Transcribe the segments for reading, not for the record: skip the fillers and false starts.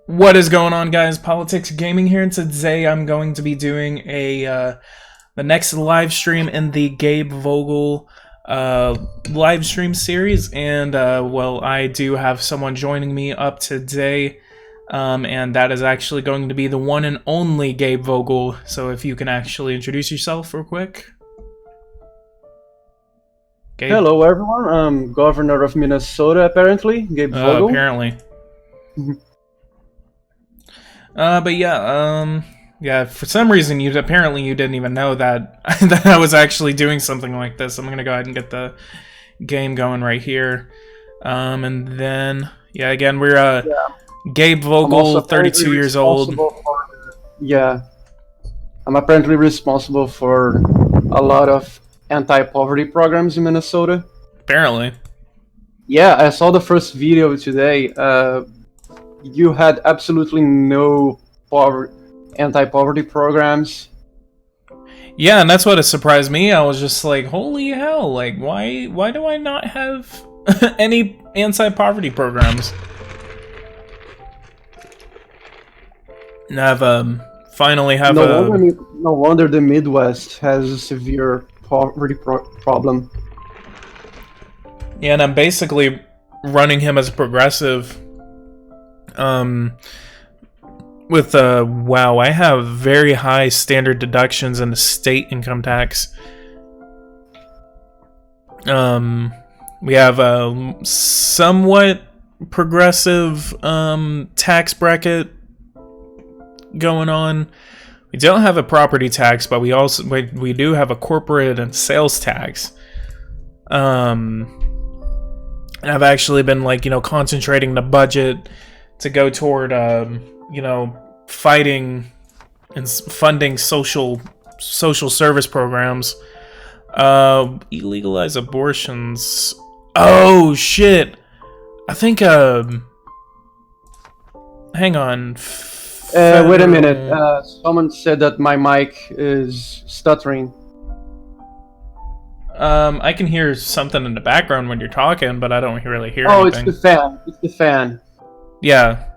What is going on, guys? Politics Gaming here, and today I'm going to be doing the next live stream in the Gabe Vogel live stream series, and well, I do have someone joining me up today, and that is actually going to be the one and only Gabe Vogel. So if you can actually introduce yourself real quick. Gabe? Hello, everyone. I'm Governor of Minnesota, apparently, Gabe Vogel. Apparently. But yeah, for some reason you didn't even know that that I was actually doing something like this. I'm gonna go ahead and get the game going right here. And then yeah, again we're Gabe Vogel, 32 years old. I'm apparently responsible for a lot of anti-poverty programs in Minnesota. Apparently. Yeah, I saw the first video today. You had absolutely no anti-poverty programs. Yeah, and that's what it surprised me. I was just like, holy hell, like why do I not have any anti-poverty programs? And I've finally have no wonder the Midwest has a severe poverty problem. Yeah, and I'm basically running him as a progressive. Wow, I have very high standard deductions in the state income tax. We have a somewhat progressive tax bracket going on. We don't have a property tax, but we do have a corporate and sales tax. And I've actually been concentrating the budget to go toward fighting and funding social service programs. Illegalize abortions. Oh shit, I think hang on, wait a minute, someone said that my mic is stuttering. I can hear something in the background when you're talking, but I don't really hear anything. It's the fan. Yeah.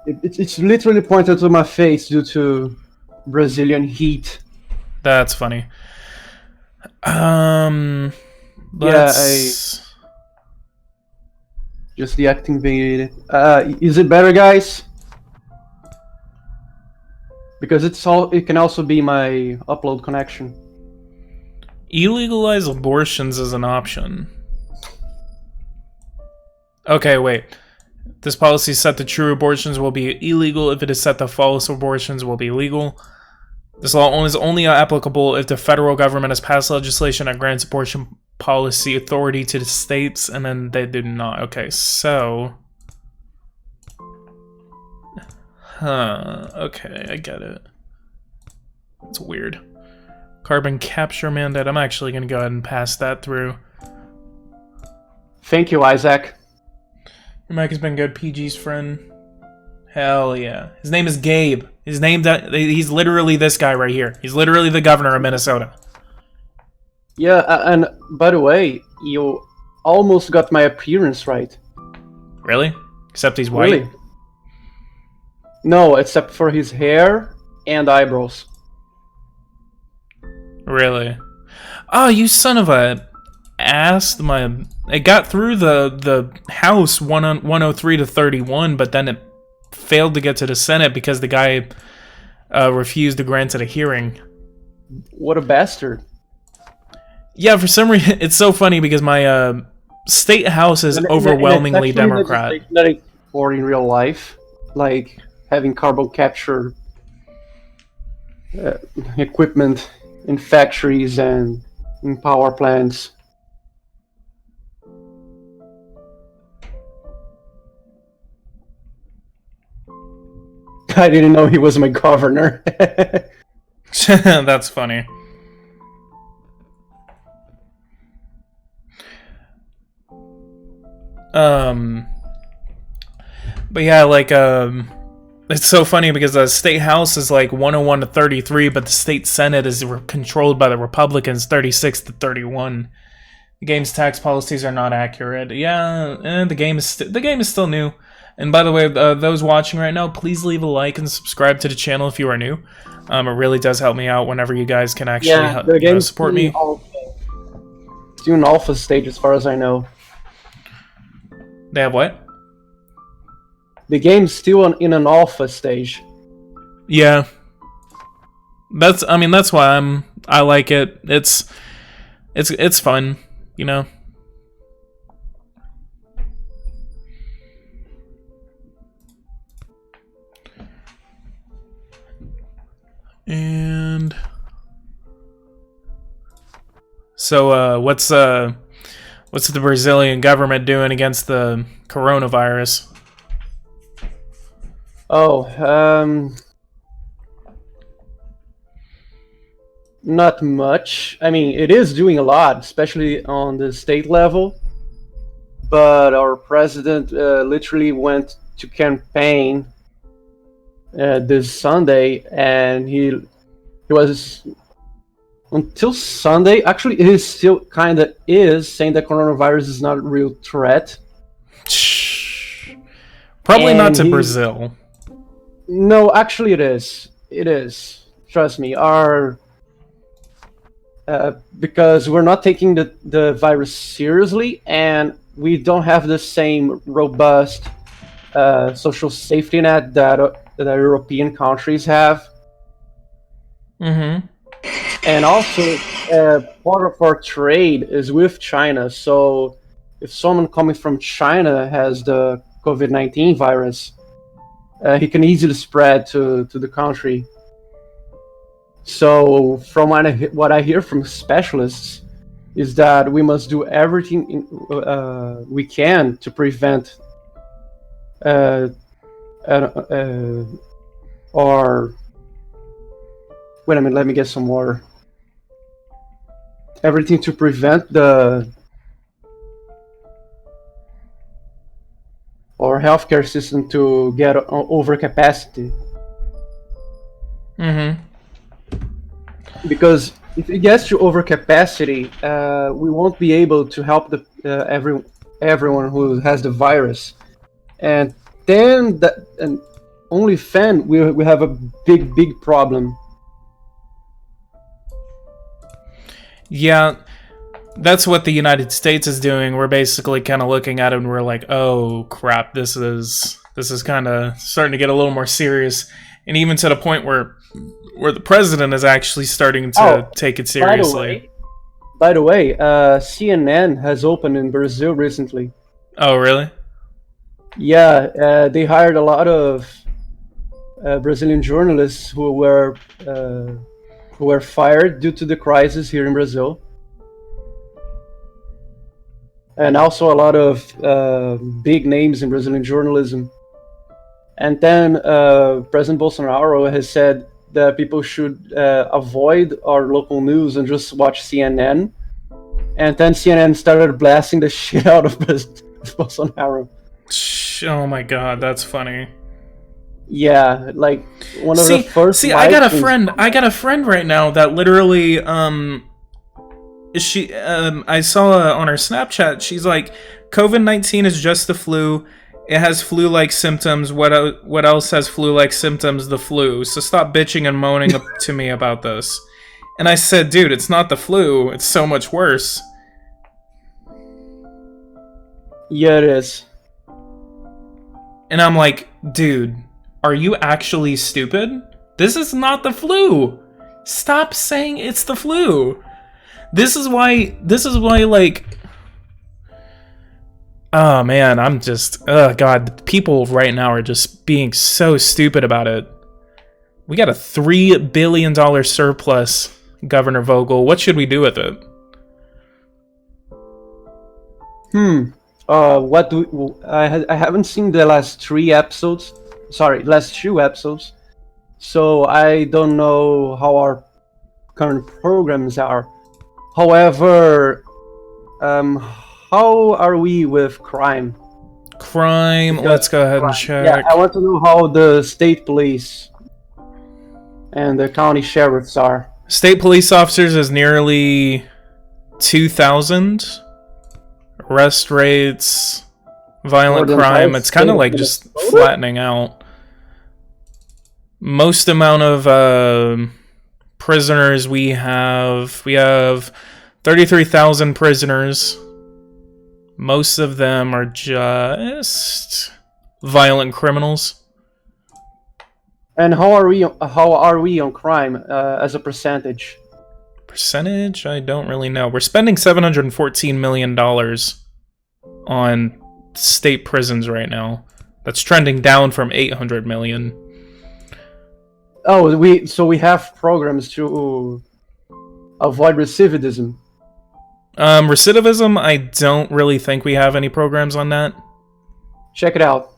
It's literally pointed to my face due to Brazilian heat. That's funny. I just deactivated it. Is it better, guys? Because it can also be my upload connection. Illegalize abortions is an option. Okay, wait. This policy is set that true abortions will be illegal if it is set that false abortions will be legal. This law is only applicable if the federal government has passed legislation that grants abortion policy authority to the states, and then they do not. Okay, so... okay, I get it. It's weird. Carbon capture mandate. I'm actually going to go ahead and pass that through. Thank you, Isaac. Your mic has been good, PG's friend. Hell yeah. His name is Gabe. He's literally this guy right here. He's literally the governor of Minnesota. Yeah, and by the way, you almost got my appearance right. Really? Except he's white? Really? No, except for his hair and eyebrows. Really? Oh, you son of a ass. It got through the House 103 to 31, but then it failed to get to the Senate because the guy refused to grant it a hearing. What a bastard. Yeah, for some reason, it's so funny because my state house is overwhelmingly Democrat. Or in real life, like having carbon capture equipment in factories and in power plants. I didn't know he was my governor. That's funny. But yeah, it's so funny because the state house is like 101 to 33, but the state senate is controlled by the Republicans, 36 to 31. The game's tax policies are not accurate. Yeah, the game is still new. And by the way, those watching right now, please leave a like and subscribe to the channel if you are new. It really does help me out whenever you guys can actually support me. Still in alpha stage, as far as I know. They have what? The game's still in an alpha stage. Yeah. That's why I like it. It's fun, you know. And so what's the Brazilian government doing against the coronavirus? Not much. I mean, it is doing a lot, especially on the state level. But our president literally went to campaign this Sunday, and he was until Sunday. Actually, he still kind of is saying that coronavirus is not a real threat. Probably not to Brazil. No, actually, it is. It is. Trust me. Because we're not taking the virus seriously, and we don't have the same robust social safety net that European countries have. Mm-hmm. And also, part of our trade is with China. So, if someone coming from China has the COVID-19 virus, he can easily spread to the country. So, from what I hear from specialists, is that we must do everything we can to prevent or wait a minute, let me get some water. Everything to prevent our healthcare system to get overcapacity. Mm-hmm. Because if it gets to overcapacity, we won't be able to help everyone who has the virus, and then only then we have a big problem. Yeah, that's what the United States is doing. We're basically kind of looking at it and we're like, oh crap, this is kind of starting to get a little more serious, and even to the point where the president is actually starting to take it seriously. By the way, CNN has opened in Brazil recently. Oh, really? Yeah, they hired a lot of Brazilian journalists who were fired due to the crisis here in Brazil. And also a lot of big names in Brazilian journalism. And then President Bolsonaro has said that people should avoid our local news and just watch CNN. And then CNN started blasting the shit out of President Bolsonaro. Oh my god, that's funny. Yeah, like one of the first. I got a friend right now that literally I saw on her Snapchat, she's like, COVID-19 is just the flu. It has flu-like symptoms. What else has flu-like symptoms? The flu. So stop bitching and moaning to me about this. And I said, dude, it's not the flu. It's so much worse. Yeah, it is. And I'm like, dude, are you actually stupid? This is not the flu. Stop saying it's the flu. This is why, like, oh man, I'm just, oh god, people right now are just being so stupid about it. We got a $3 billion surplus, Governor Vogel. What should we do with it? I haven't seen the last 2 episodes. So I don't know how our current programs are. However, how are we with crime? Let's go ahead and check. Yeah, I want to know how the state police and the county sheriffs are. State police officers is nearly 2,000. Arrest rates, Violent crime, it's kind of like just flattening out. Most amount of prisoners we have 33,000 prisoners. Most of them are just violent criminals. And how are we on crime as a percentage? Percentage? I don't really know. We're spending $714 million on state prisons right now. That's trending down from 800 million. Oh, we have programs to avoid recidivism. Recidivism, I don't really think we have any programs on that. Check it out.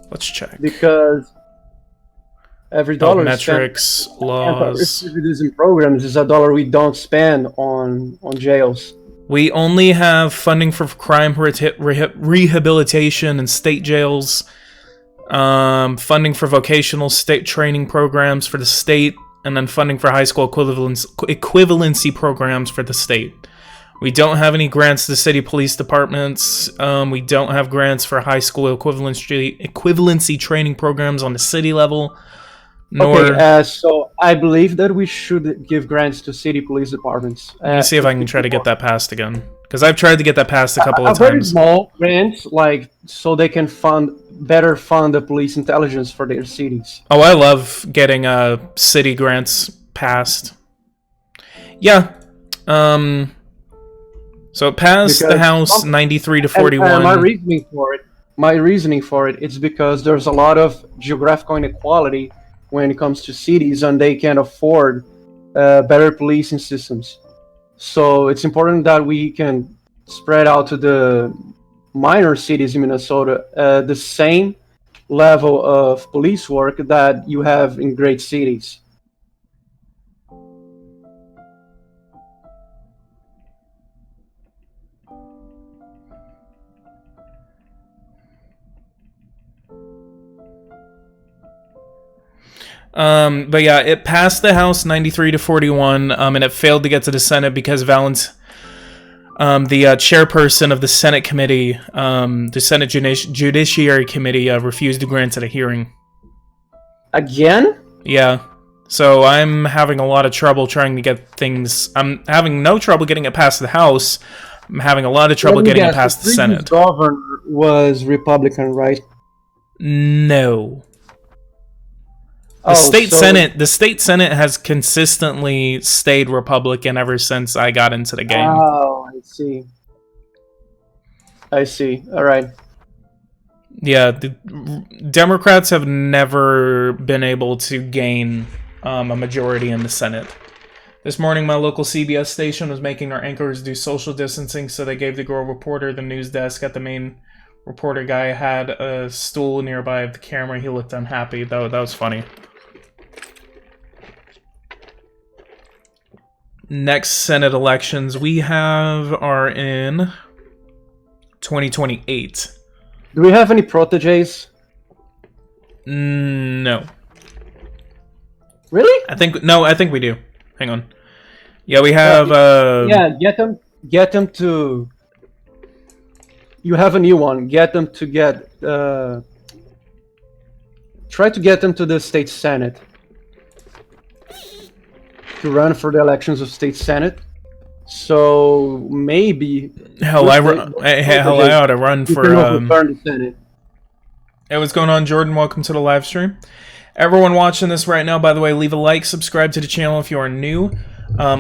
Let's check. Because every dollar metrics, laws. Recidivism programs is a dollar we don't spend on jails. We only have funding for crime rehabilitation in state jails, funding for vocational state training programs for the state, and then funding for high school equivalency programs for the state. We don't have any grants to city police departments. We don't have grants for high school equivalency training programs on the city level. Okay, so I believe that we should give grants to city police departments. Let me see if I can try to get that passed again. Because I've tried to get that passed a couple of very times. Small grants, like, so they can better fund the police intelligence for their cities. Oh, I love getting city grants passed. Yeah. So it passed the House 93 to 41. And my reasoning for it is because there's a lot of geographical inequality when it comes to cities, and they can't afford better policing systems. So it's important that we can spread out to the minor cities in Minnesota the same level of police work that you have in great cities. But yeah, it passed the House 93 to 41, and it failed to get to the Senate because the chairperson of the Senate committee, the Senate Judiciary Committee, refused to grant it a hearing. Again? Yeah. So I'm having a lot of trouble trying to get things. I'm having no trouble getting it past the House. I'm having a lot of trouble getting it past the Senate. The governor was Republican, right? No. The state Senate has consistently stayed Republican ever since I got into the game. Oh, I see. All right. Yeah, the Democrats have never been able to gain a majority in the Senate. This morning, my local CBS station was making our anchors do social distancing, so they gave the girl reporter the news desk at the main reporter guy had a stool nearby of the camera. He looked unhappy. That was funny. Next Senate elections we have are in 2028. Do we have any proteges? No. Really? I think we do. Hang on. Yeah, we have get them to. You have a new one. Get them to get. Try to get them to the state Senate. To run for the elections of state Senate. So maybe. Hell, I ought to run for. The Senate. Hey, what's going on, Jordan? Welcome to the live stream. Everyone watching this right now, by the way, leave a like, subscribe to the channel if you are new.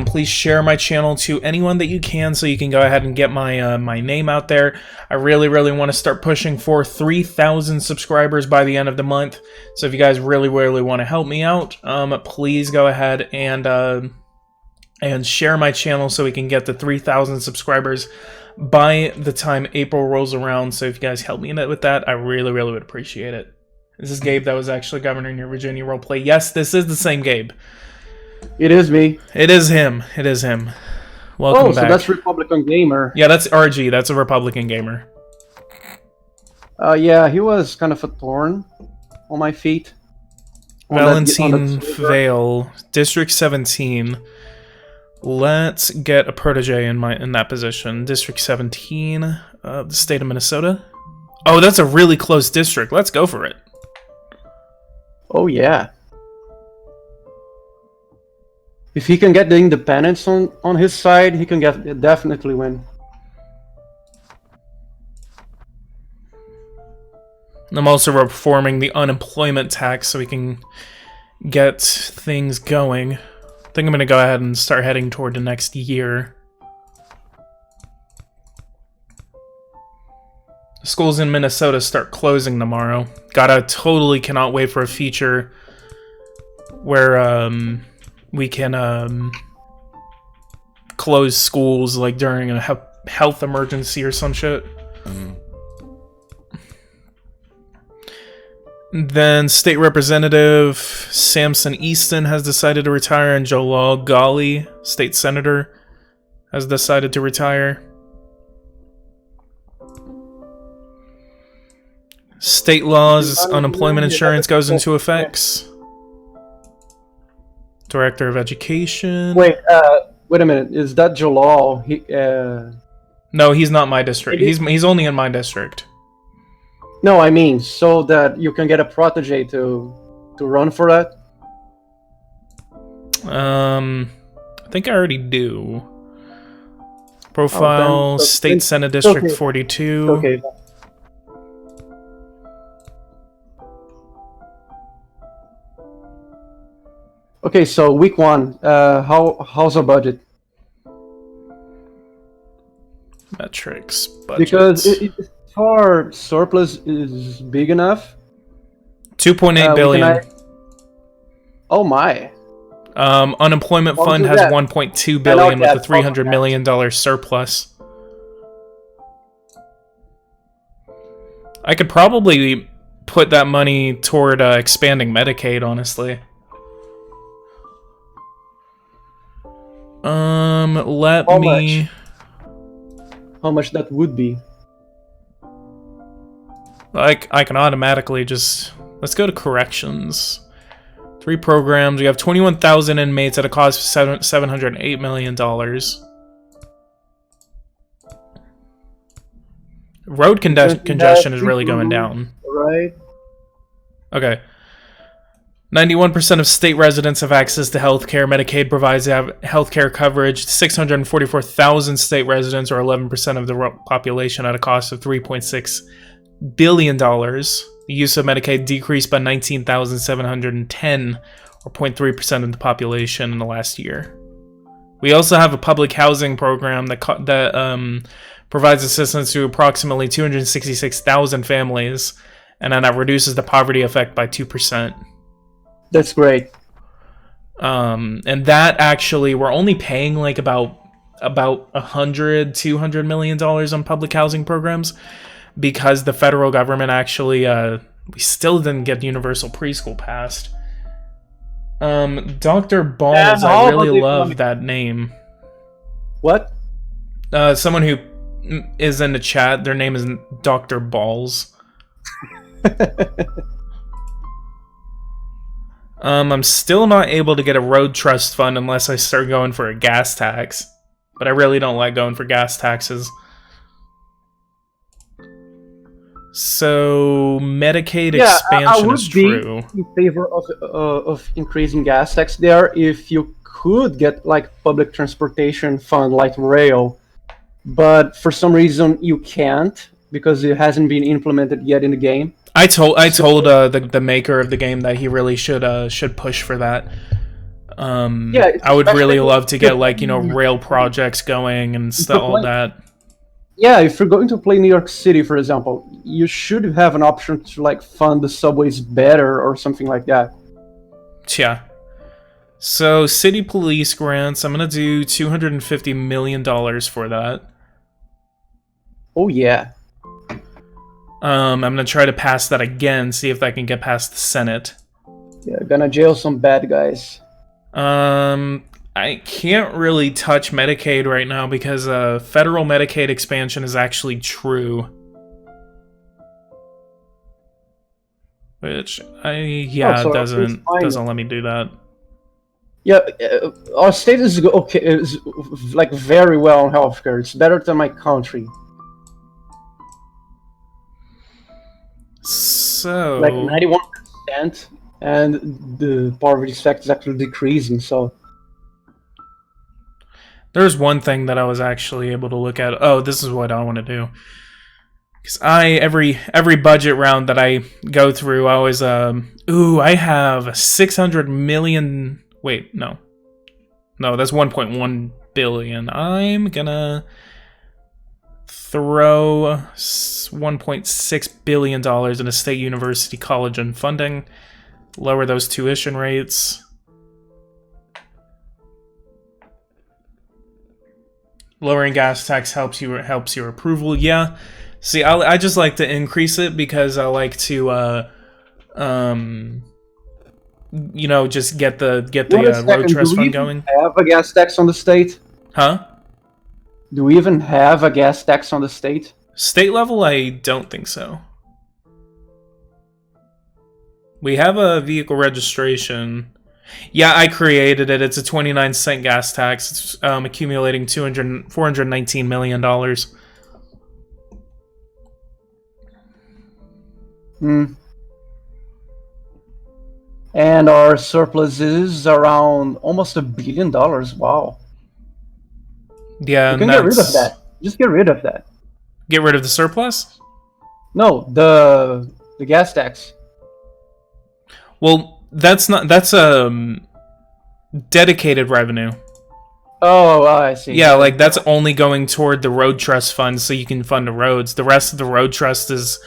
Please share my channel to anyone that you can so you can go ahead and get my my name out there. I really want to start pushing for 3,000 subscribers by the end of the month. So if you guys really want to help me out, please go ahead and share my channel so we can get to 3,000 subscribers by the time April rolls around. So if you guys help me with that, I really would appreciate it. Is this Gabe that was actually governor in your Virginia roleplay? Yes, this is the same Gabe. It is me. It is him. Welcome back. So that's Republican Gamer. Yeah, that's RG. That's a Republican Gamer. Yeah, he was kind of a thorn on my feet. Valentine Vale, District 17. Let's get a protege in that position. District 17, the state of Minnesota. Oh, that's a really close district. Let's go for it. Oh yeah. If he can get the independence on his side, he can definitely win. I'm also reforming the unemployment tax so we can get things going. I think I'm going to go ahead and start heading toward the next year. Schools in Minnesota start closing tomorrow. Totally cannot wait for a feature where we can close schools like during a health emergency or some shit. Then State Representative Samson Easton has decided to retire, and Jalal Ghali, State Senator, has decided to retire. State laws, unemployment insurance goes into effect. Director of Education. Wait a minute. Is that Jalal? No, he's not my district. He's only in my district. No, I mean, so that you can get a protege to run for that? I think I already do. Profile, State Senate District 42. Okay. Okay, so week 1, how's our budget? Metrics, budget. Because our surplus is big enough. 2.8 billion. Oh my. Unemployment fund has 1.2 billion with a $300 million surplus. I could probably put that money toward expanding Medicaid, honestly. How much that would be? Like, I can automatically just... Let's go to corrections. 3 programs. We have 21,000 inmates at a cost of $708 million. Road congestion is really going down. Right. Okay. 91% of state residents have access to healthcare. Medicaid provides healthcare coverage. 644,000 state residents, or 11% of the population, at a cost of $3.6 billion. The use of Medicaid decreased by 19,710, or 0.3% of the population in the last year. We also have a public housing program that provides assistance to approximately 266,000 families, and then that reduces the poverty effect by 2%. That's great. And that actually, we're only paying like about $200 million on public housing programs, because the federal government actually, we still didn't get universal preschool passed. Dr. Balls, I really love that name. What? Someone who is in the chat, their name is Dr. Balls. I'm still not able to get a road trust fund unless I start going for a gas tax. But I really don't like going for gas taxes. So, Medicaid expansion is true. I would be in favor of increasing gas tax there if you could get like public transportation fund like rail. But for some reason you can't, because it hasn't been implemented yet in the game. I told the maker of the game that he really should push for that. Yeah, I would really love to get like, you know, rail projects going and stuff, all that. Yeah, if you're going to play New York City, for example, you should have an option to like fund the subways better or something like that. Yeah. So city police grants, I'm gonna do $250 million for that. Oh yeah. I'm gonna try to pass that again, see if I can get past the Senate. Yeah, gonna jail some bad guys. I can't really touch Medicaid right now because federal Medicaid expansion is actually true. Which it doesn't let me do that. Yeah, our state is okay. Is like very well on healthcare. It's better than my country. Like So 91%, and the poverty sector is actually decreasing. So there's one thing that I was actually able to look at. Oh, this is what I want to do. Because every budget round that I go through, I always I have 600 million. Wait, no, that's 1.1 billion. I'm gonna throw 1.6 billion dollars in a state university college and funding. Lower those tuition rates. Lowering gas tax helps your approval. Yeah. See, I just like to increase it because I like to just get the road trust fund going. Have a gas tax on the state? Huh? Do we even have a gas tax on the state? State level, I don't think so. We have a vehicle registration. Yeah, I created it. It's a 29-cent gas tax. It's accumulating $419 million. And our surplus is around almost $1 billion. Wow. Yeah, you can get rid of that. Just get rid of that. Get rid of the surplus? No, the gas tax. Well, that's dedicated revenue. Oh, I see. Yeah, like that's only going toward the road trust fund, so you can fund the roads. The rest of the road trust is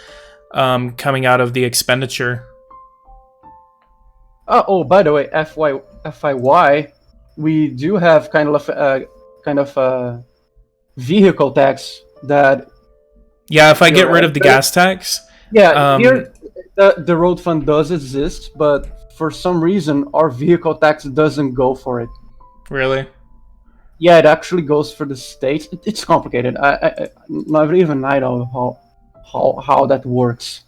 coming out of the expenditure. Oh, by the way, FYI, we do have kind of a vehicle tax that. Yeah, if I get rid of the gas tax. Yeah, here the road fund does exist, but for some reason our vehicle tax doesn't go for it. Really? Yeah, it actually goes for the state. It's complicated. Not even I know how that works.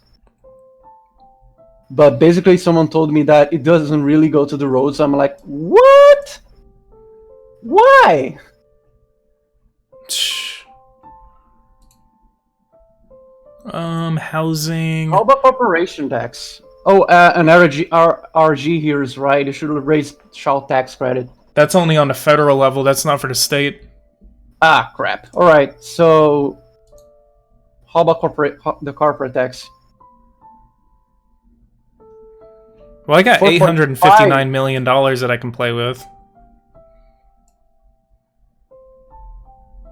But basically, someone told me that it doesn't really go to the roads. I'm like, what? Why? Housing. How about corporation tax? Oh, an RG here is right. You should raise child tax credit. That's only on the federal level. That's not for the state. Ah, crap. All right. So, how about the corporate tax? Well, I got $859 million that I can play with.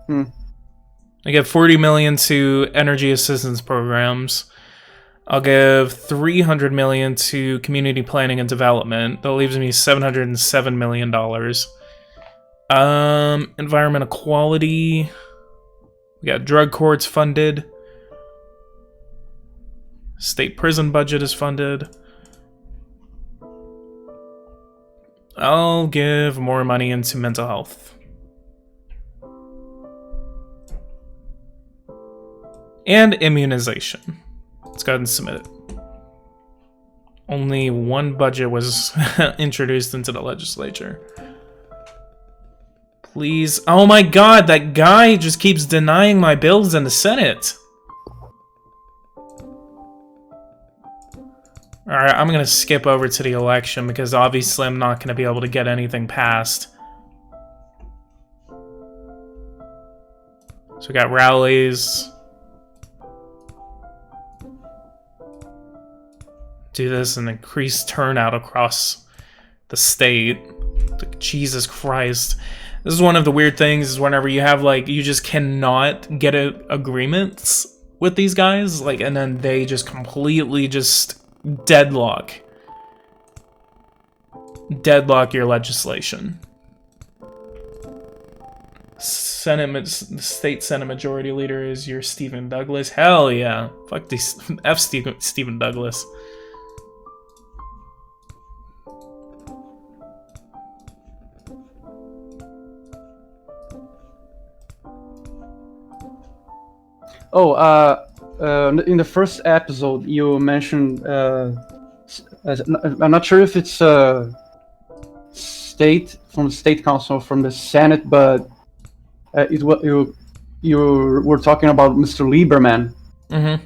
I give $40 million to energy assistance programs. I'll give $300 million to community planning and development. That leaves me $707 million. Environmental quality. We got drug courts funded. State prison budget is funded. I'll give more money into mental health. And immunization. Let's go ahead and submit it. Only one budget was introduced into the legislature. Please. Oh my god, that guy just keeps denying my bills in the Senate. Alright, I'm gonna skip over to the election because obviously I'm not gonna be able to get anything passed. So we got rallies. Do this and increase turnout across the state. Like, Jesus Christ. This is one of the weird things is whenever you have you just cannot get agreements with these guys, and then they just completely just deadlock your legislation. The state Senate Majority Leader is your Stephen Douglas. Hell yeah. Fuck these Stephen Douglas. Oh, in the first episode, you mentioned. I'm not sure if it's state the state council, from the Senate, but you were talking about Mr. Lieberman. Mm-hmm.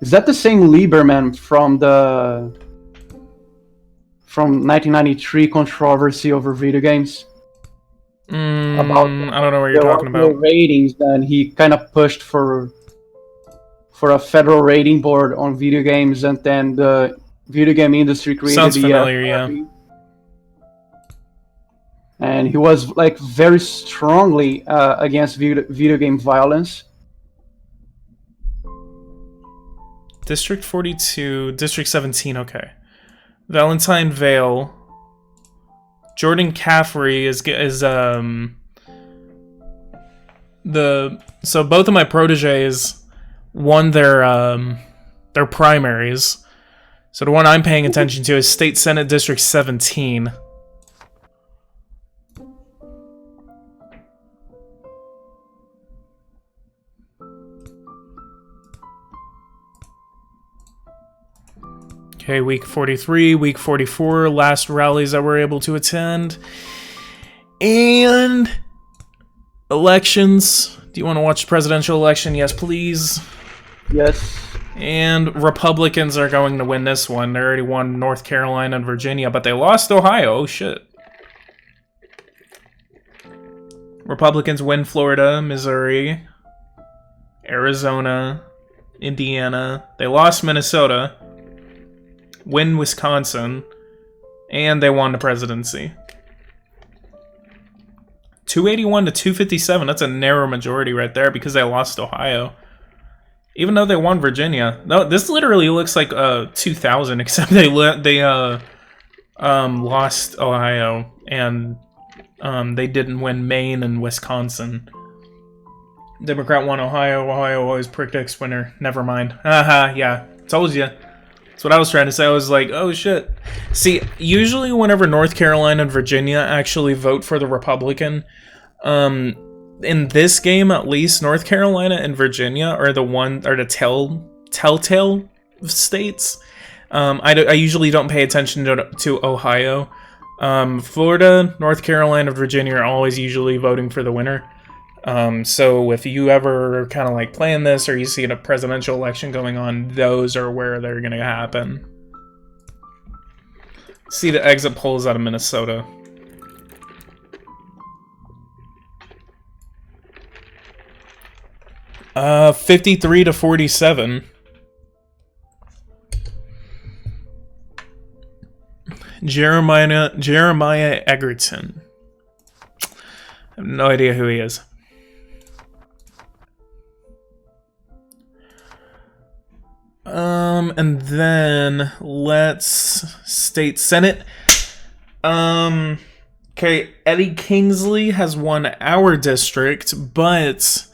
Is that the same Lieberman from 1993 controversy over video games? About I don't know what you're there talking were no about. ratings, and he kind of pushed for a federal rating board on video games, and then the video game industry created Sounds the familiar, yeah. FRB. And he was like very strongly against video game violence. District 42, District 17, okay. Valentine Vale. Jordan Caffrey is so both of my proteges won their primaries. So the one I'm paying attention to is State Senate District 17. Okay, week 43, week 44, last rallies that we're able to attend. And elections. Do you want to watch the presidential election? Yes, please. Yes. And Republicans are going to win this one. They already won North Carolina and Virginia, but they lost Ohio. Oh, shit. Republicans win Florida, Missouri, Arizona, Indiana. They lost Minnesota, win Wisconsin, and they won the presidency. 281 to 257. That's a narrow majority right there because they lost Ohio. Even though they won Virginia. No, this literally looks like 2000, except they lost Ohio and they didn't win Maine and Wisconsin. Democrat won Ohio. Ohio always predicts winner. Never mind. Haha, yeah. Told ya. That's what I was trying to say. I was like, oh shit. See, usually whenever North Carolina and Virginia actually vote for the Republican, in this game at least, North Carolina and Virginia are the telltale states. I usually don't pay attention to Ohio. Florida, North Carolina, Virginia are always usually voting for the winner. So if you ever kind of like plan this or you see a presidential election going on, those are where they're going to happen. See the exit polls out of Minnesota. Uh, 53 to 47. Jeremiah Egerton. I have no idea who he is. And then let's state Senate. Okay, Eddie Kingsley has won our district, but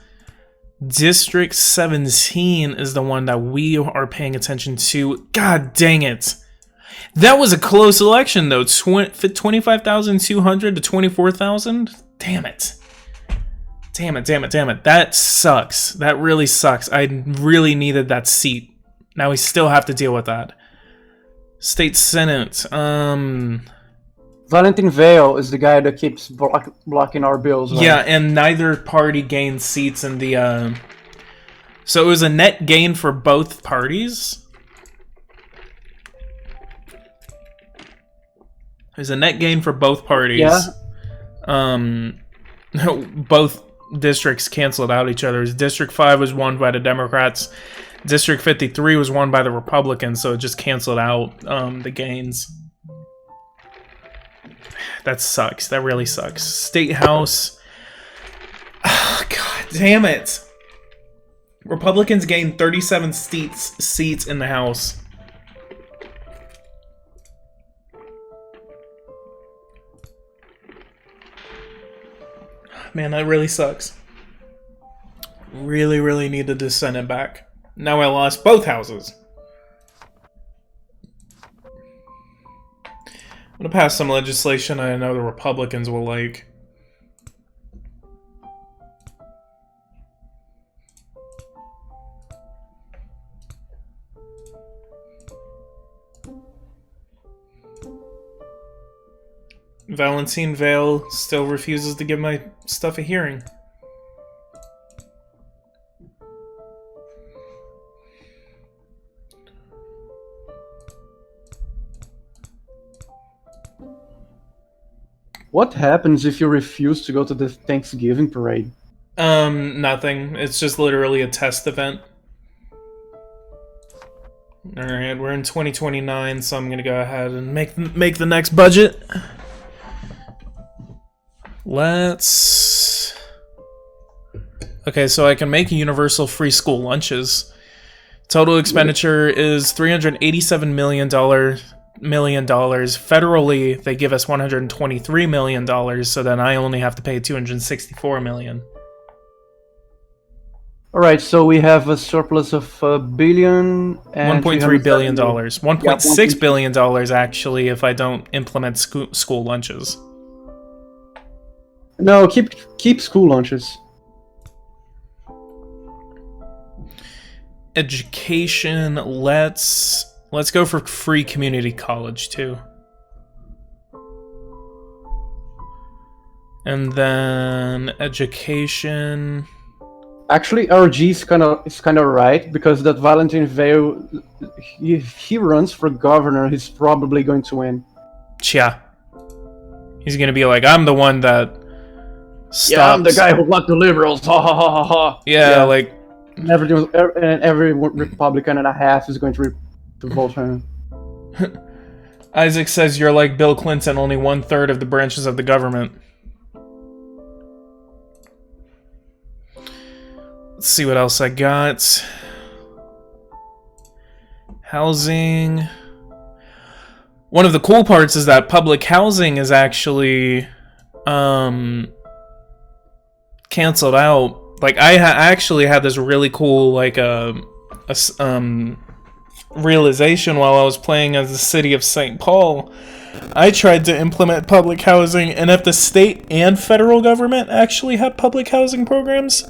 District 17 is the one that we are paying attention to. God dang it. That was a close election, though. 25,200 to 24,000? Damn it. Damn it. That sucks. That really sucks. I really needed that seat. Now we still have to deal with that. State Senate. Valentin Vale is the guy that keeps blocking our bills. Right? Yeah, and neither party gained seats in the... So it was a net gain for both parties? It was a net gain for both parties. Yeah. Both districts canceled out each other's. District 5 was won by the Democrats. District 53 was won by the Republicans, so it just canceled out the gains. That sucks. That really sucks. State House. Oh, God damn it. Republicans gained 37 seats in the House. Man, that really sucks. Really needed to send it back. Now I lost both houses. I'm gonna pass some legislation I know the Republicans will like. Valentine Vale still refuses to give my stuff a hearing. What happens if you refuse to go to the Thanksgiving parade? Nothing. It's just literally a test event. Alright, we're in 2029, so I'm gonna go ahead and make the next budget. Let's... Okay, so I can make universal free school lunches. Total expenditure is $387 million. Federally, they give us $123 million, so then I only have to pay $264 million. Alright, so we have a surplus of $1 billion and $1.3 billion. $1.6 Yeah, billion, actually, if I don't implement school lunches. No, keep school lunches. Education, let's go for free community college too. And then education. Actually, RG is kind of right, because that Valentine Vale, if he runs for governor, he's probably going to win. Yeah. He's gonna be like, I'm the one that stops. Yeah, I'm the guy who blocked the liberals. Ha ha ha ha ha. Yeah, like every Republican and a half is going to vote for him. Isaac says you're like Bill Clinton, only 1/3 of the branches of the government. Let's see what else I got. Housing. One of the cool parts is that public housing is actually canceled out. Like I actually had this really cool realization while I was playing as the city of St. Paul. I tried to implement public housing, and if the state and federal government actually had public housing programs,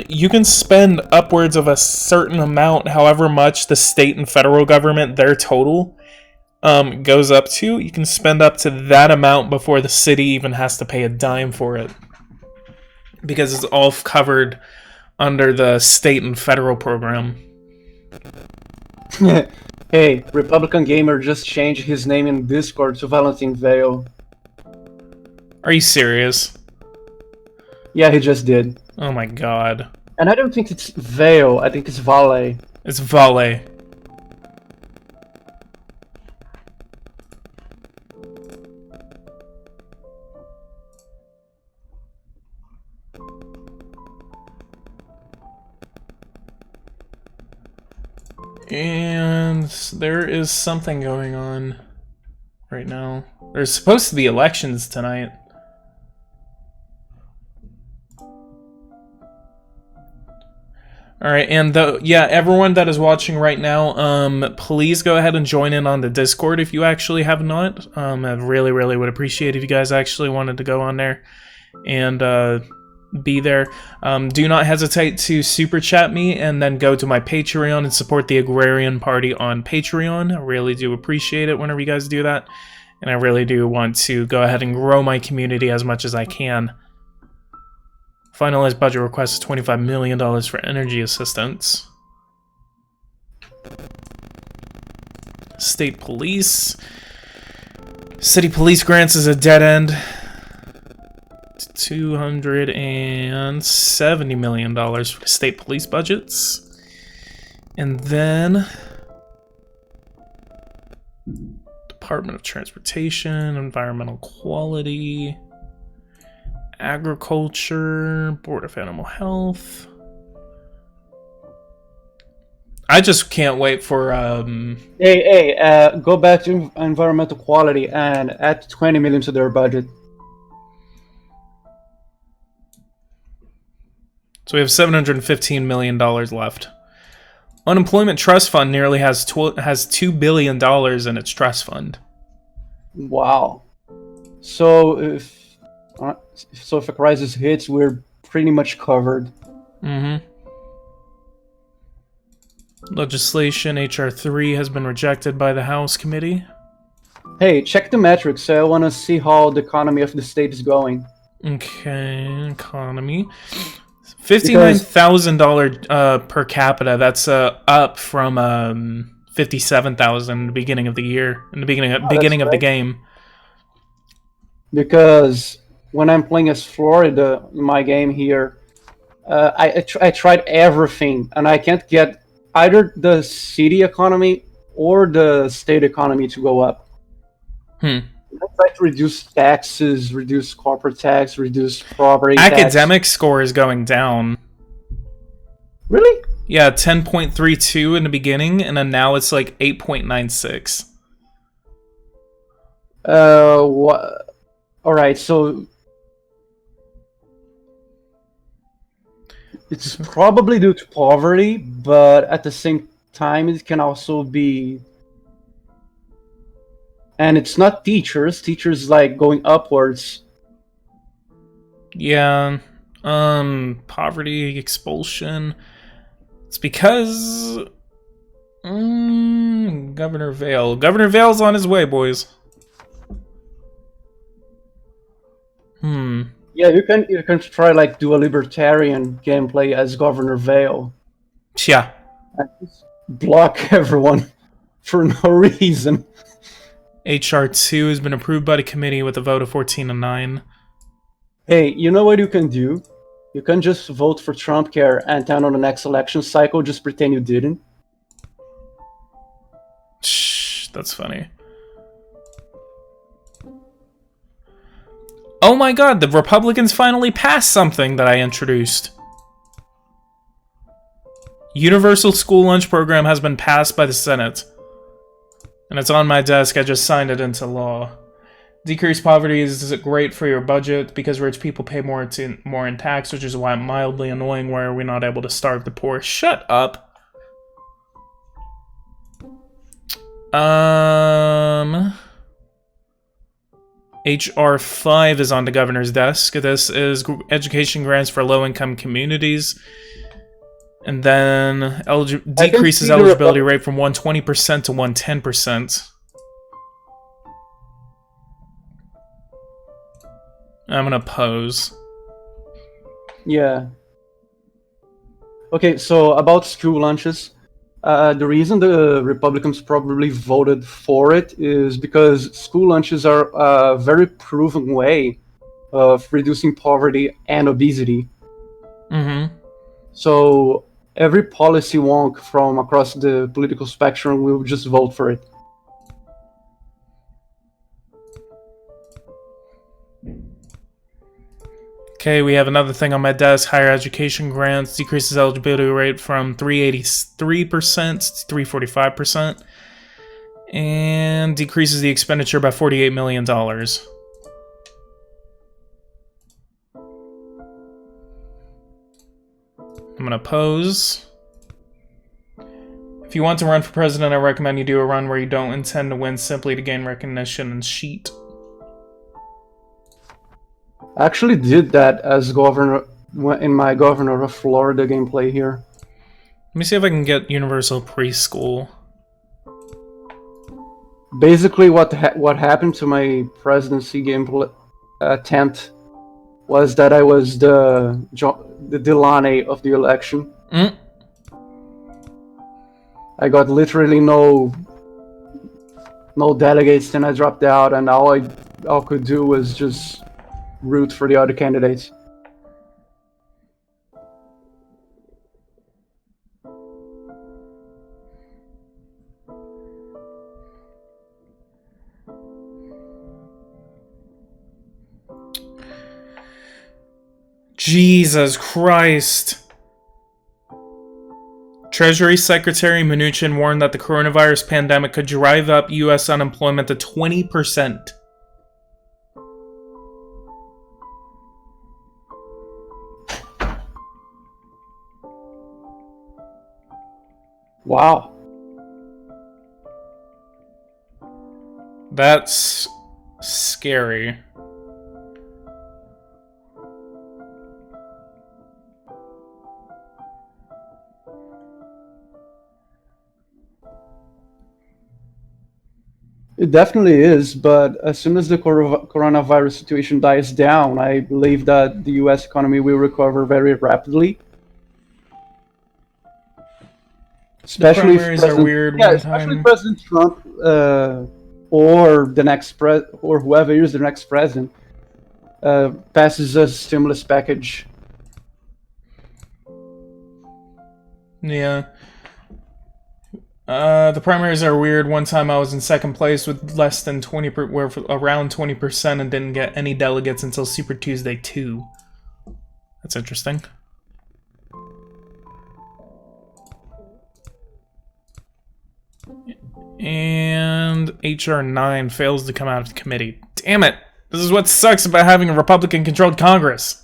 you can spend upwards of a certain amount, however much the state and federal government, their total, goes up to. You can spend up to that amount before the city even has to pay a dime for it. Because it's all covered under the state and federal program. Hey, Republican Gamer just changed his name in Discord to Valentine Vale. Are you serious? Yeah, he just did. Oh my god. And I don't think it's Vale, I think it's Vale. It's Vale. And there is something going on right now. There's supposed to be elections tonight. Alright, and everyone that is watching right now, please go ahead and join in on the Discord if you actually have not. I really, really would appreciate if you guys actually wanted to go on there and be there. Do not hesitate to super chat me and then go to my Patreon and support the Agrarian Party on Patreon. I really do appreciate it whenever you guys do that. And I really do want to go ahead and grow my community as much as I can. Finalized budget request is $25 million for energy assistance. State police. City police grants is a dead end. $270 million for state police budgets. And then Department of Transportation, Environmental Quality, Agriculture, Board of Animal Health. I just can't wait for go back to environmental quality and add 20 million to their budget. So we have $715 million left. Unemployment Trust Fund nearly has $2 billion in its trust fund. Wow. So if a crisis hits, we're pretty much covered. Mm-hmm. Legislation, H.R. 3, has been rejected by the House Committee. Hey, check the metrics. I want to see how the economy of the state is going. Okay, economy. $59,000 Because per capita. That's up from 57,000 in the beginning of the year, in the that's beginning of the great. game. Because when I'm playing as Florida in my game here, I tried everything and I can't get either the city economy or the state economy to go up. Hmm. I tried to reduce taxes, reduce corporate tax, reduce property tax. Academic score is going down. Really? Yeah, 10.32 in the beginning, and then now it's like 8.96. What? All right, so it's probably due to poverty, but at the same time, it can also be. And it's not teachers. Teachers like going upwards. Yeah. Poverty, expulsion. It's because Governor Vale. Governor Vale's on his way, boys. Hmm. Yeah, you can try like do a libertarian gameplay as Governor Vale Yeah. and just block everyone for no reason. HR 2 has been approved by the committee with a vote of 14 to 9. Hey, you know what you can do? You can just vote for Trump care and then on the next election cycle just pretend you didn't. Shh, that's funny. Oh my god, the Republicans finally passed something that I introduced. Universal school lunch program has been passed by the Senate. And it's on my desk, I just signed it into law. Decreased poverty is great for your budget because rich people pay more in tax, which is why mildly annoying where we're not able to starve the poor. Shut up. HR 5 is on the governor's desk. This is education grants for low-income communities. And then decreases eligibility rate from 120% to 110%. I'm gonna pose. Yeah. Okay, so about school lunches, the reason the Republicans probably voted for it is because school lunches are a very proven way of reducing poverty and obesity. Mm-hmm. So every policy wonk from across the political spectrum will just vote for it. Okay, we have another thing on my desk. Higher education grants decreases eligibility rate from 383% to 345%. And decreases the expenditure by $48 million. I'm gonna pose. If you want to run for president, I recommend you do a run where you don't intend to win simply to gain recognition and sheet. I actually did that as governor in my Governor of Florida gameplay here. Let me see if I can get universal preschool. Basically, what happened to my presidency gameplay attempt was that I was the Delaney of the election. I got literally no delegates, then I dropped out, and all I could do was just root for the other candidates. Jesus Christ. Treasury Secretary Mnuchin warned that the coronavirus pandemic could drive up U.S. unemployment to 20%. Wow. That's scary. It definitely is, but as soon as the coronavirus situation dies down, I believe that the U.S. economy will recover very rapidly. The Especially if primaries are President, weird yeah, one especially time. President Trump or the next or whoever is the next president passes a stimulus package. Yeah. The primaries are weird. One time I was in second place with less than 20, around 20%, and didn't get any delegates until Super Tuesday 2. That's interesting. And HR 9 fails to come out of committee. Damn it! This is what sucks about having a Republican-controlled Congress.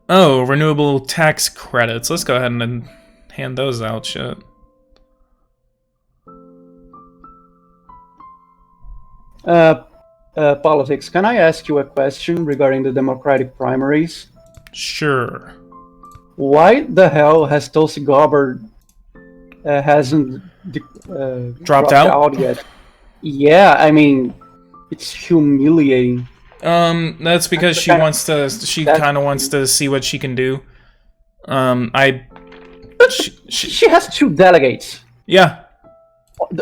Oh, renewable tax credits. Let's go ahead and hand those out, shit. Politics. Can I ask you a question regarding the Democratic primaries? Sure. Why the hell has Tulsi Gabbard hasn't Dropped out yet? Yeah, I mean, it's humiliating. That's because she wants to. She kind of wants to see what she can do. She has 2 delegates. Yeah.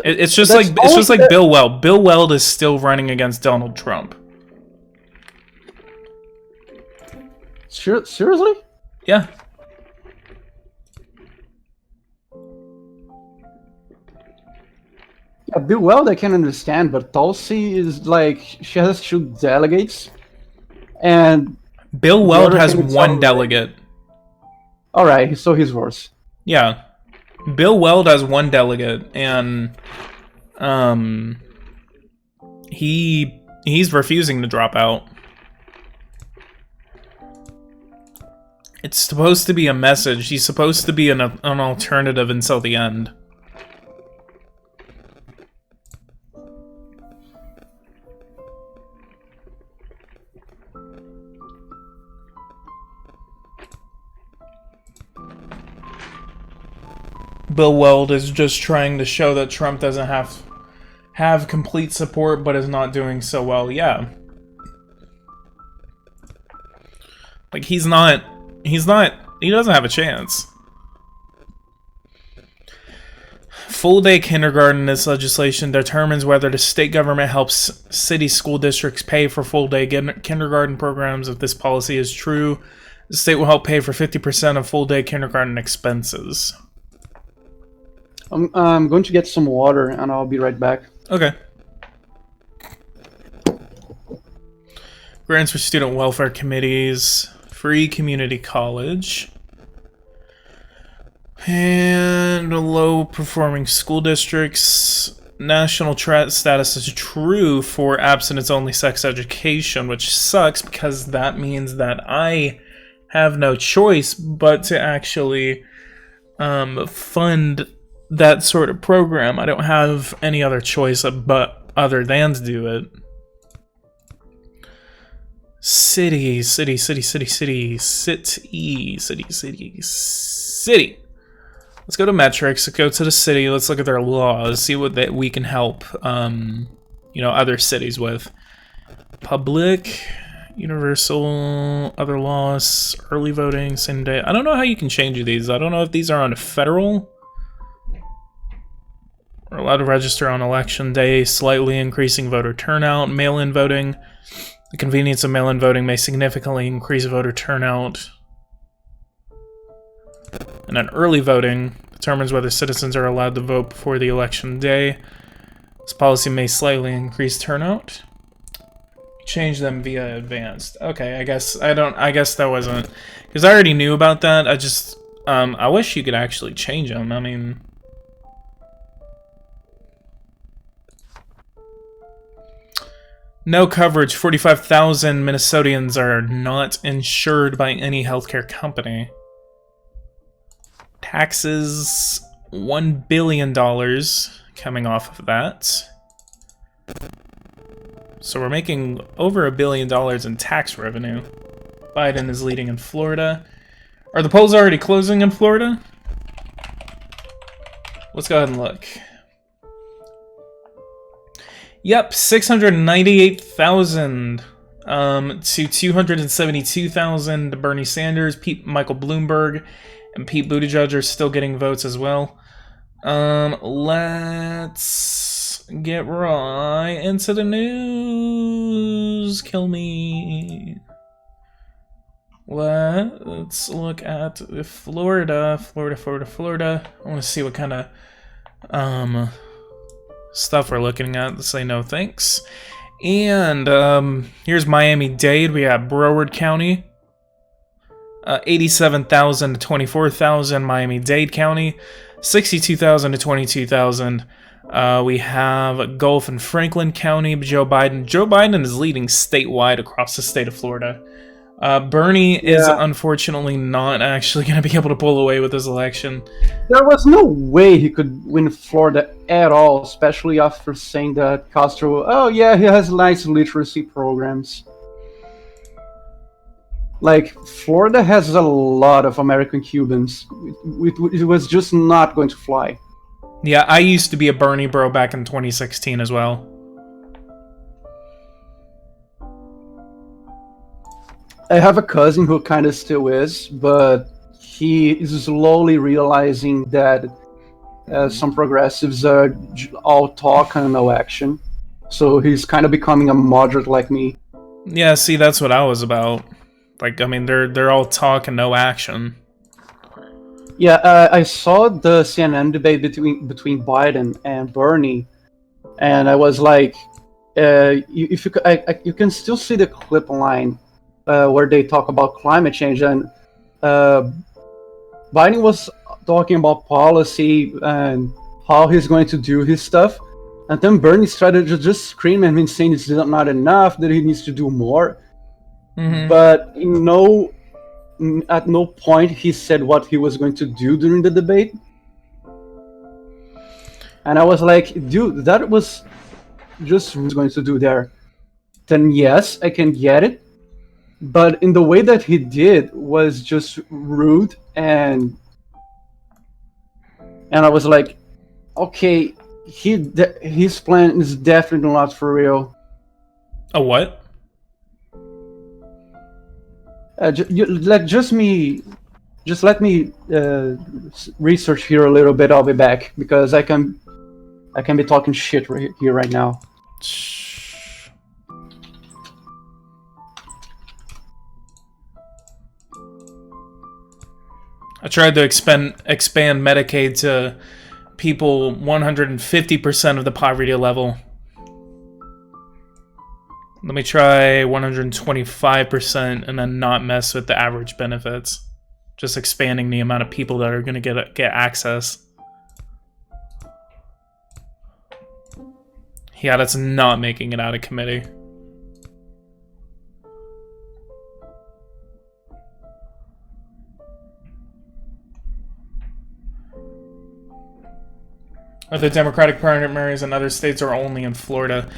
It's just like Bill Weld. Bill Weld is still running against Donald Trump. Seriously? Yeah. Yeah, Bill Weld I can understand, but Tulsi is like she has 2 delegates, and Bill Weld has 1 delegate. All right, so he's worse. Yeah. Bill Weld has 1 delegate, and he's refusing to drop out. It's supposed to be a message. He's supposed to be an alternative until the end. Bill Weld is just trying to show that Trump doesn't have complete support, but is not doing so well. Yeah. Like, he doesn't have a chance. Full-day kindergarten. This legislation determines whether the state government helps city school districts pay for full-day kindergarten programs. If this policy is true, the state will help pay for 50% of full-day kindergarten expenses. I'm going to get some water, and I'll be right back. Okay. Grants for student welfare committees. Free community college. And low-performing school districts. National status is true for abstinence-only sex education, which sucks because that means that I have no choice but to actually fund that sort of program. I don't have any other choice but other than to do it. City. Let's go to metrics. Let's go to the city. Let's look at their laws. See what we can help, other cities with. Public, universal, other laws, early voting, same day. I don't know how you can change these. I don't know if these are on a federal. We're allowed to register on election day, slightly increasing voter turnout. Mail-in voting. The convenience of mail-in voting may significantly increase voter turnout. And then early voting determines whether citizens are allowed to vote before the election day. This policy may slightly increase turnout. Change them via advanced. Okay, I guess that wasn't, because I already knew about that. I wish you could actually change them. I mean, no coverage. 45,000 Minnesotans are not insured by any healthcare company. Taxes, $1 billion coming off of that. So we're making over $1 billion in tax revenue. Biden is leading in Florida. Are the polls already closing in Florida? Let's go ahead and look. Yep, 698,000 to 272,000 to Bernie Sanders. Michael Bloomberg and Pete Buttigieg are still getting votes as well. Let's get right into the news. Kill me. Let's look at Florida. Florida. I want to see what kind of stuff we're looking at. Let's say no thanks. And here's Miami-Dade. We got Broward County. 87,000 to 24,000. Miami-Dade County. 62,000 to 22,000. We have Gulf and Franklin County. Joe Biden is leading statewide across the state of Florida. Bernie is unfortunately not actually going to be able to pull away with this election. There was no way he could win Florida at all, especially after saying that Castro, oh yeah, he has nice literacy programs. Like, Florida has a lot of American Cubans. It was just not going to fly. Yeah, I used to be a Bernie bro back in 2016 as well. I have a cousin who kind of still is, but he is slowly realizing that some progressives are all talk and no action. So he's kind of becoming a moderate like me. Yeah, see, that's what I was about. Like, I mean, they're all talk and no action. Yeah, I saw the CNN debate between Biden and Bernie, and I was like, you can still see the clip line. Where they talk about climate change, and Biden was talking about policy and how he's going to do his stuff, and then Bernie started to just scream at him saying it's not enough, that he needs to do more. Mm-hmm. But at no point he said what he was going to do during the debate. And I was like, dude, that was just what he was going to do there. Then yes, I can get it. But in the way that he did was just rude, and I was like, okay, his plan is definitely not for real. A what? Just let me research here a little bit. I'll be back because I can be talking shit here right now. I tried to expand Medicaid to people 150% of the poverty level. Let me try 125% and then not mess with the average benefits. Just expanding the amount of people that are going to get access. Yeah, that's not making it out of committee. The Democratic primaries in other states are only in Florida.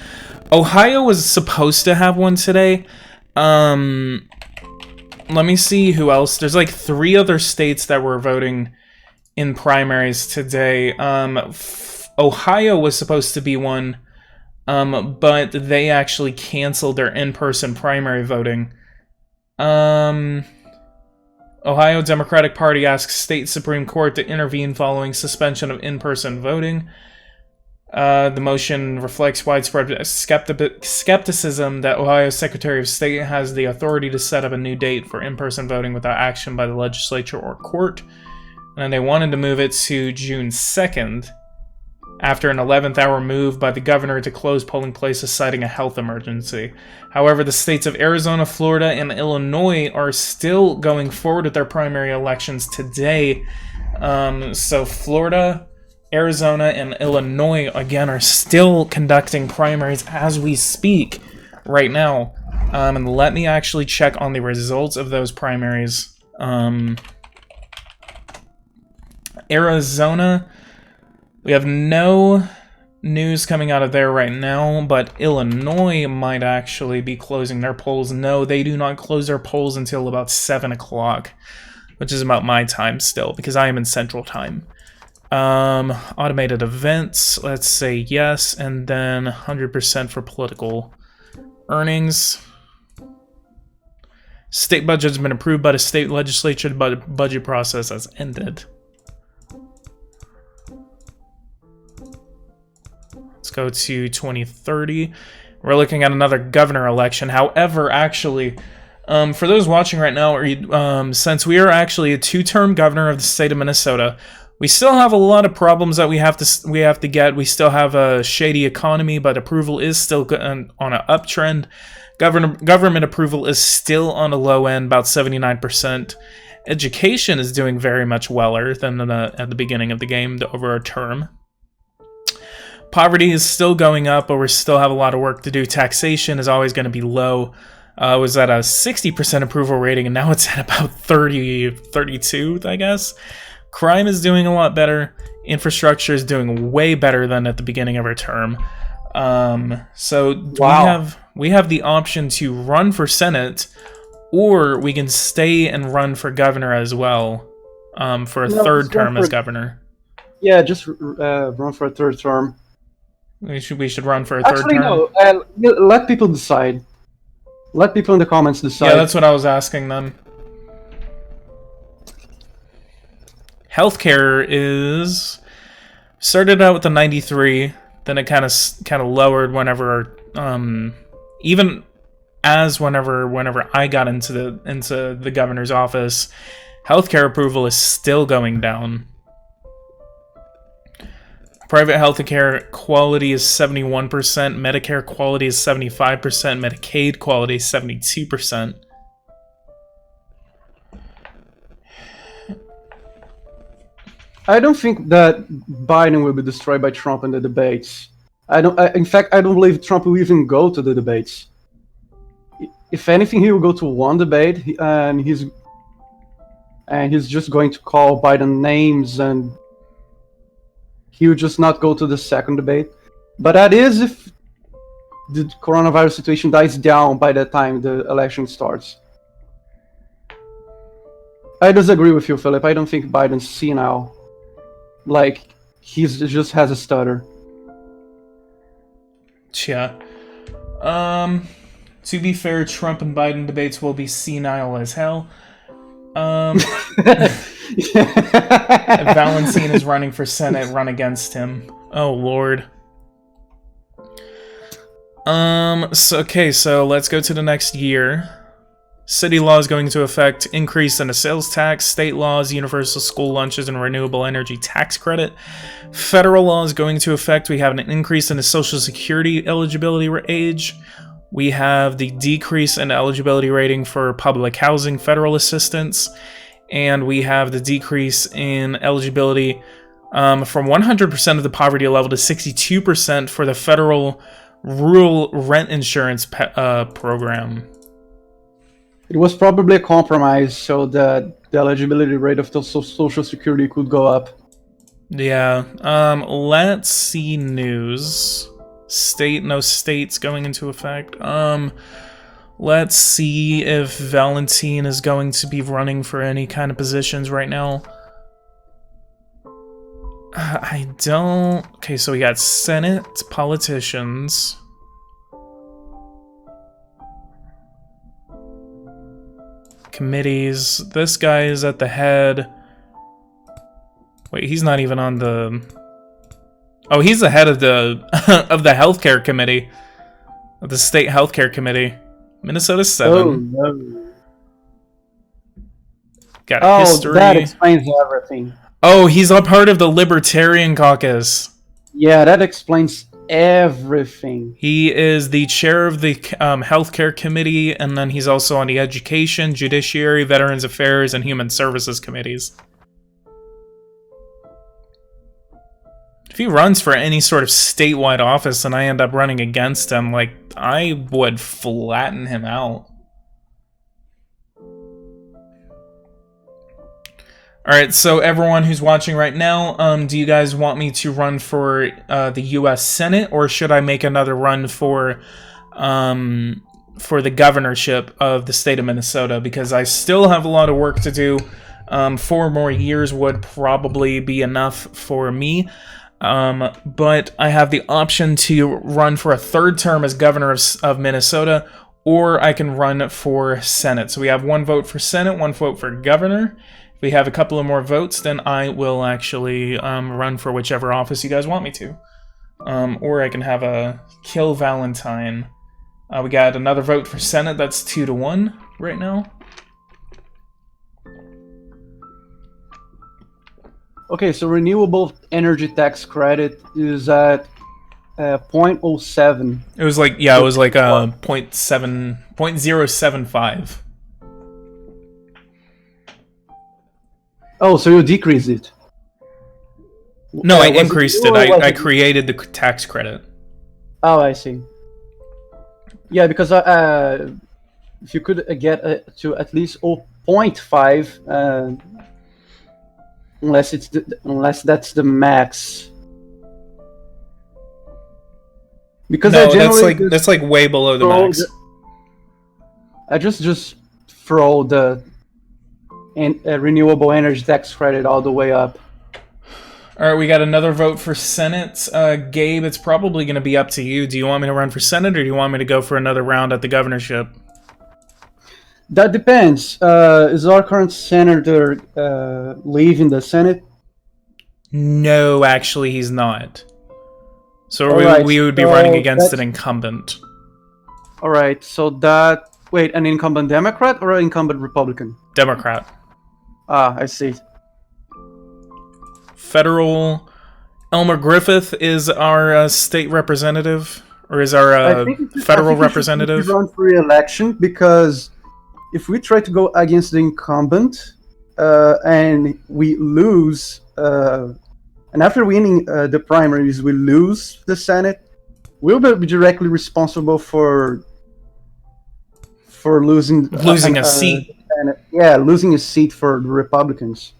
Ohio was supposed to have one today. Let me see who else. There's like 3 other states that were voting in primaries today. Ohio was supposed to be one, but they actually canceled their in-person primary voting. Ohio Democratic Party asks State Supreme Court to intervene following suspension of in-person voting. The motion reflects widespread skepticism that Ohio's Secretary of State has the authority to set up a new date for in-person voting without action by the legislature or court. And they wanted to move it to June 2nd, after an 11th hour move by the governor to close polling places citing a health emergency. However, the states of Arizona, Florida, and Illinois are still going forward with their primary elections today. So Florida, Arizona, and Illinois, again, are still conducting primaries as we speak right now. And let me actually check on the results of those primaries. Arizona, we have no news coming out of there right now, but Illinois might actually be closing their polls. No, they do not close their polls until about 7 o'clock, which is about my time still, because I am in Central Time. Automated events, let's say yes, and then 100% for political earnings. State budget has been approved by the state legislature, but budget process has ended. Let's go to 2030. We're looking at another governor election. However, actually, for those watching right now, since we are actually a two-term governor of the state of Minnesota, we still have a lot of problems that we have to get. We still have a shady economy, but approval is still on an uptrend. Government approval is still on a low end, about 79%. Education is doing very much weller than at the beginning of the game over a term. Poverty is still going up, but we still have a lot of work to do. Taxation is always going to be low. It was at a 60% approval rating, and now it's at about 32, I guess. Crime is doing a lot better. Infrastructure is doing way better than at the beginning of our term. So wow. we have the option to run for Senate, or we can stay and run for governor as well, for a third term as governor. Yeah, just run for a third term. We should run for a third term. No. Let people decide. Let people in the comments decide. Yeah, that's what I was asking them. Healthcare is started out with a 93, then it kind of lowered whenever even as whenever I got into the governor's office. Healthcare approval is still going down. Private healthcare quality is 71%, Medicare quality is 75%, Medicaid quality is 72%. I don't think that Biden will be destroyed by Trump in the debates. In fact, I don't believe Trump will even go to the debates. If anything, he will go to one debate, and he's just going to call Biden names, and he will just not go to the second debate. But that is if the coronavirus situation dies down by the time the election starts. I disagree with you, Philip. I don't think Biden's senile. Like, he just has a stutter. Yeah. To be fair, Trump and Biden debates will be senile as hell. If Valentine is running for Senate, run against him. Oh, Lord. So let's go to the next year. City law is going to affect increase in the sales tax, state laws, universal school lunches, and renewable energy tax credit. Federal law is going to affect, we have an increase in the Social Security eligibility age. We have the decrease in eligibility rating for public housing federal assistance. And we have the decrease in eligibility from 100% of the poverty level to 62% for the federal rural rent insurance program. It was probably a compromise so that the eligibility rate of the Social Security could go up. Yeah. Let's see news. No states going into effect. Let's see if Valentine is going to be running for any kind of positions right now. I don't... Okay, so we got Senate, politicians. Committees. This guy is at the head. Wait, he's not even on the... Oh, he's the head of the of the healthcare committee. Of the state healthcare committee. Minnesota 7. Oh, no. Got history. That explains everything. Oh, he's a part of the Libertarian Caucus. Yeah, that explains everything. He is the chair of the healthcare committee, and then he's also on the education, judiciary, veterans affairs, and human services committees. If he runs for any sort of statewide office and I end up running against him, like, I would flatten him out. Alright, so everyone who's watching right now, do you guys want me to run for the U.S. Senate, or should I make another run for the governorship of the state of Minnesota? Because I still have a lot of work to do. 4 more years would probably be enough for me. But I have the option to run for a 3rd term as governor of Minnesota, or I can run for Senate. So we have 1 vote for Senate, 1 vote for governor. If we have a couple of more votes, then I will actually run for whichever office you guys want me to. Or I can have a kill Valentine. We got another vote for Senate. That's 2-1 right now. Okay, so renewable energy tax credit is at 0.07. It was like, yeah, it was like 0.075. Oh, so you decrease it? No, I increased it. I created the tax credit. Oh, I see. Yeah, because if you could get to at least 0.5, unless that's the max. Because no, that's like way below the max. I just throw the renewable energy tax credit all the way up. All right, we got another vote for Senate. Gabe, it's probably going to be up to you. Do you want me to run for Senate, or do you want me to go for another round at the governorship? That depends. Is our current senator leaving the Senate? No, actually, he's not. So we would be running against an incumbent. All right, so that... Wait, an incumbent Democrat or an incumbent Republican? Democrat. Ah, I see. Federal... Elmer Griffith is our state representative, or is our federal representative. Run for re-election, because if we try to go against the incumbent and we lose, and after winning the primaries we lose the Senate, we'll be directly responsible for losing a seat. Yeah, losing a seat for the Republicans.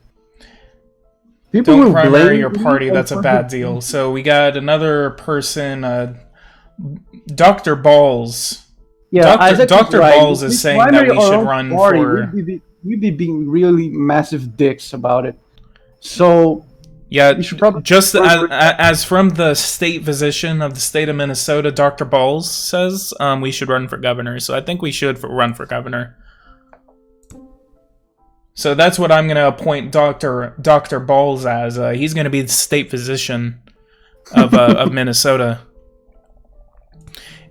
People don't primary your party, that's a bad deal. So we got another person, Dr. Balls. Yeah, Dr. Balls is saying that we should run for... We'd be being really massive dicks about it. So... Yeah, just as from the state physician of the state of Minnesota, Dr. Balls says we should run for governor. So I think we should run for governor. So that's what I'm going to appoint Dr. Balls as. He's going to be the state physician of Minnesota.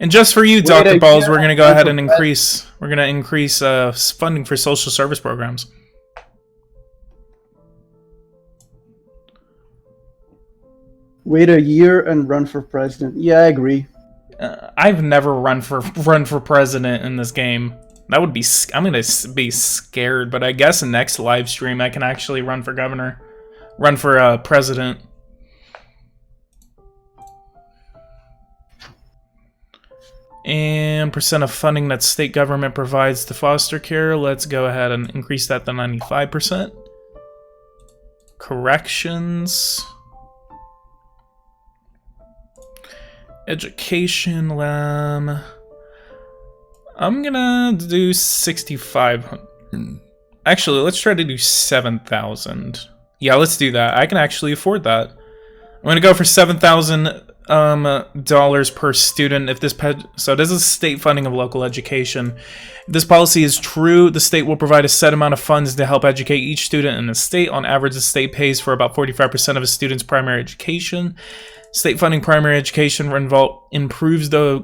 And just for you, Dr. Balls, we're going to go ahead and increase funding for social service programs. Wait a year and run for president. Yeah, I agree. I've never run for president in this game. That would be... I'm gonna be scared, but I guess next live stream I can actually run for governor. Run for president. And percent of funding that state government provides to foster care. Let's go ahead and increase that to 95%. Corrections. Education, I'm gonna do 6,500. Actually, let's try to do 7,000. Yeah, let's do that. I can actually afford that. I'm gonna go for $7,000 per student. If this so this is state funding of local education. If this policy is true, the state will provide a set amount of funds to help educate each student in the state. On average, the state pays for about 45% of a student's primary education. State funding primary education improves the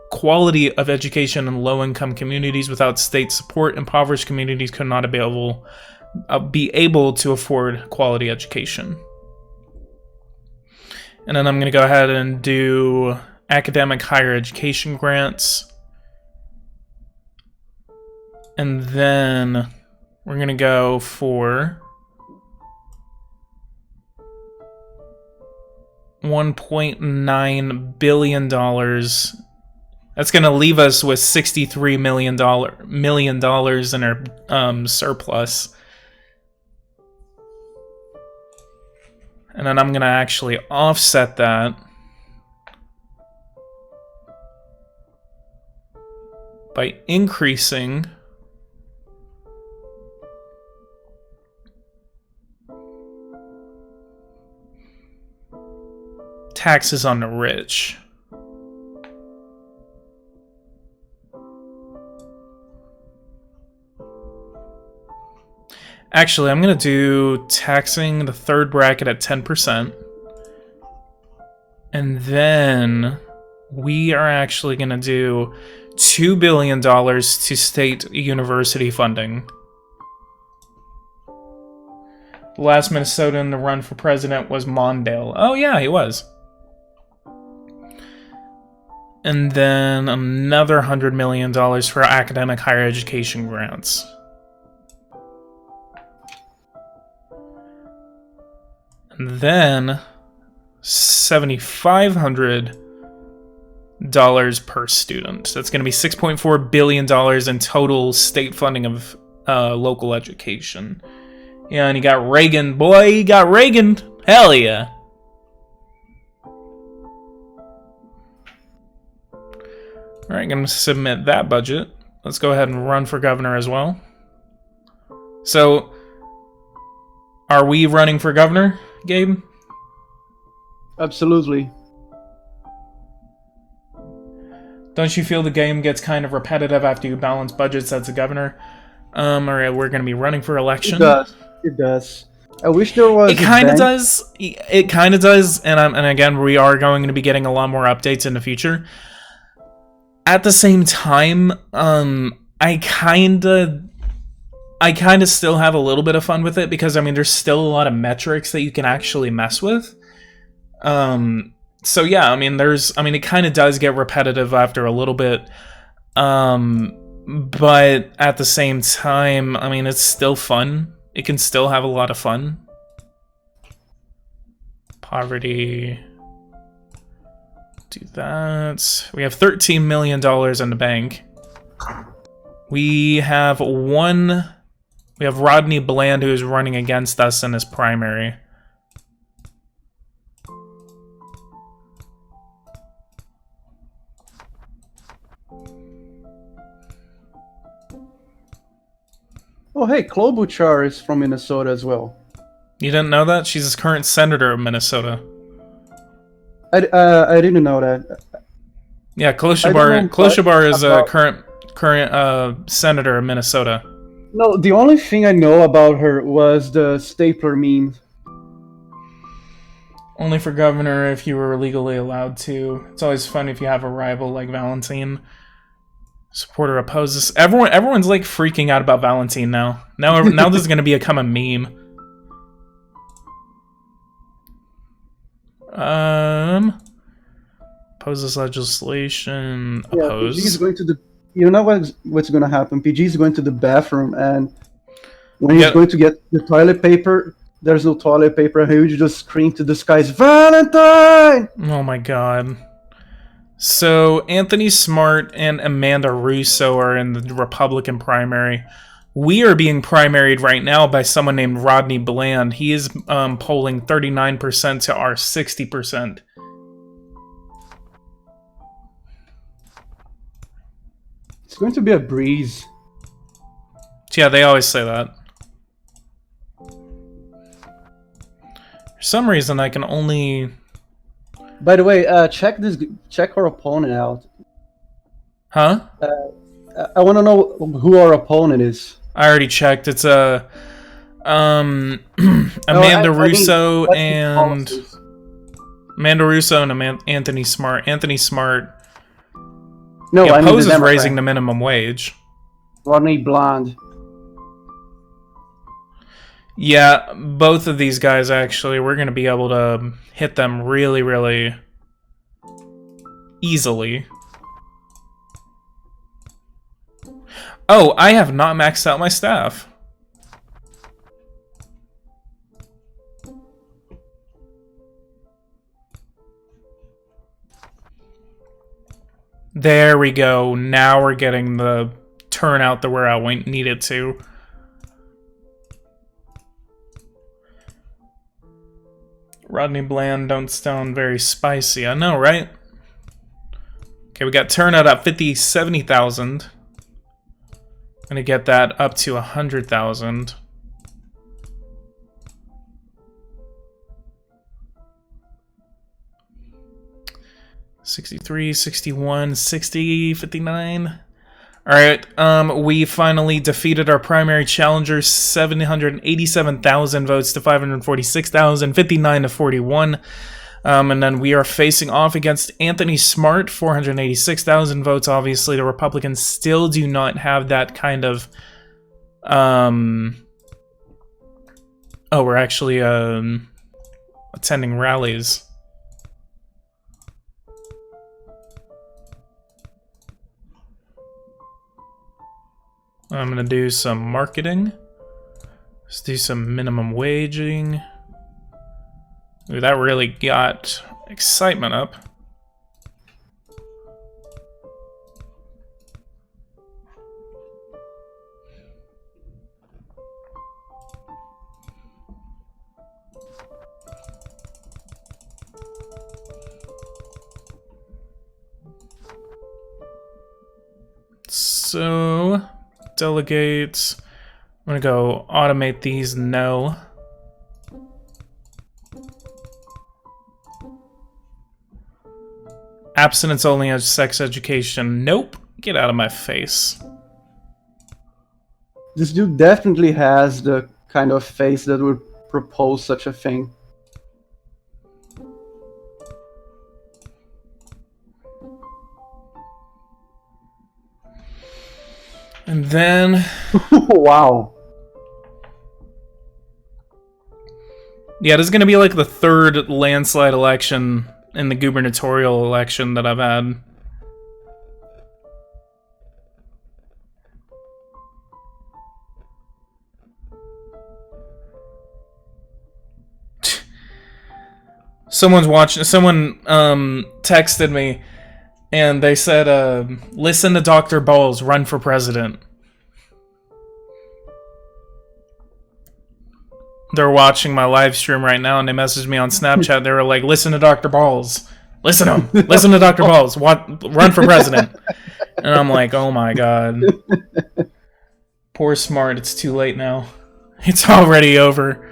quality of education in low-income communities. Without state support, impoverished communities could not be able to afford quality education. And then I'm going to go ahead and do academic higher education grants. And then we're going to go for $1.9 billion. That's going to leave us with $63 million in our surplus. And then I'm going to actually offset that by increasing taxes on the rich. Actually, I'm going to do taxing the third bracket at 10%. And then we are actually going to do $2 billion to state university funding. The last Minnesotan to run for president was Mondale. Oh yeah, he was. And then another $100 million for academic higher education grants. And then $7,500 per student. That's going to be $6.4 billion in total state funding of local education. Yeah, and you got Reagan. Boy, you got Reagan. Hell yeah. Alright, going to submit that budget. Let's go ahead and run for governor as well. So, are we running for governor, Gabe? Absolutely. Don't you feel the game gets kind of repetitive after you balance budgets as a governor? Alright, we're going to be running for election. It does. It does. I wish there was. It kind of does. It kind of does. And again, we are going to be getting a lot more updates in the future. At the same time, I kind of still have a little bit of fun with it because I mean, there's still a lot of metrics that you can actually mess with. So yeah, I mean, it kind of does get repetitive after a little bit. But at the same time, I mean, it's still fun. It can still have a lot of fun. Poverty. Do that. We have $13 million in the bank. We have Rodney Bland who is running against us in his primary. Oh, hey, Klobuchar is from Minnesota as well. You didn't know that? She's the current senator of Minnesota. I didn't know that. Yeah, Klobuchar is a current senator of Minnesota. No, the only thing I know about her was the stapler meme. Only for governor if you were legally allowed to. It's always fun if you have a rival like Valentine. Supporter opposes. Everyone's like freaking out about Valentine now. Now this is going to become a meme. Opposes legislation. Yeah, Oppose. PG is going to the. You know what's going to happen? PG is going to the bathroom, and when he's going to get the toilet paper, there's no toilet paper, and he would just scream to the skies, "Valentine!" Oh my god. So Anthony Smart and Amanda Russo are in the Republican primary. We are being primaried right now by someone named Rodney Bland. He is polling 39% to our 60%. It's going to be a breeze. Yeah, they always say that. For some reason, I can only... By the way, check our opponent out. Huh? I want to know who our opponent is. I already checked. It's Amanda Russo and Anthony Smart. Anthony Smart opposes raising the minimum wage. Rodney Bland. Yeah, both of these guys actually, we're going to be able to hit them really, really easily. Oh, I have not maxed out my staff. There we go. Now we're getting the turnout that where I needed to. Rodney Bland don't sound very spicy. I know, right? Okay, we got turnout at 70,000. Gonna get that up to 100,000. 63, 61, 60, 59. Alright, we finally defeated our primary challenger, 787,000 votes to 546,000, 59 to 41. And then we are facing off against Anthony Smart, 486,000 votes. Obviously, the Republicans still do not have that kind of... Oh, we're actually attending rallies. I'm gonna do some marketing. Let's do some minimum waging. Ooh, that really got excitement up. So, delegates. I'm gonna go automate these. No. Abstinence only as sex education. Nope. Get out of my face. This dude definitely has the kind of face that would propose such a thing. And then... Wow. Yeah, this is going to be like the third landslide election in the gubernatorial election that I've had. Someone texted me and they said, listen to Dr. Balls, run for president. They're watching my live stream right now and they messaged me on Snapchat. They were like, listen to Dr. Balls. Listen to him. Listen to Dr. Balls. Run for president. And I'm like, oh my god. Poor Smart, it's too late now. It's already over.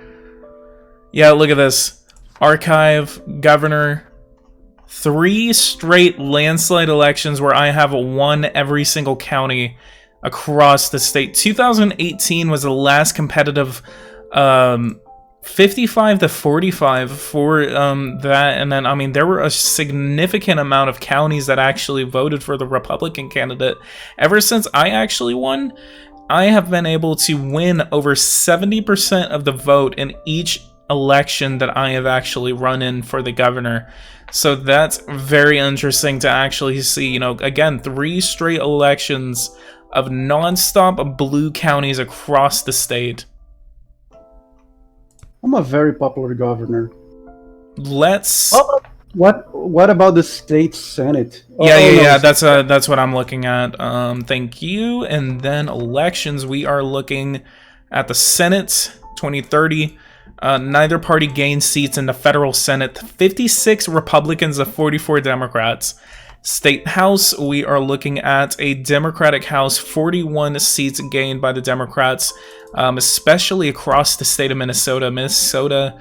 Yeah, look at this. Archive, governor. 3 straight landslide elections where I have won every single county across the state. 2018 was the last competitive 55 to 45 for that, and then I mean there were a significant amount of counties that actually voted for the Republican candidate. Ever since I actually won, I have been able to win over 70% of the vote in each election that I have actually run in for the governor. So that's very interesting to actually see, you know, again, 3 straight elections of non-stop blue counties across the state. I'm a very popular governor. Let's... What about the state senate? Yeah, that's what I'm looking at. Thank you. And then elections, we are looking at the Senate 2030. Neither party gained seats in the federal Senate. 56 Republicans to 44 Democrats. State House, we are looking at a Democratic House, 41 seats gained by the Democrats, especially across the state of Minnesota. Minnesota,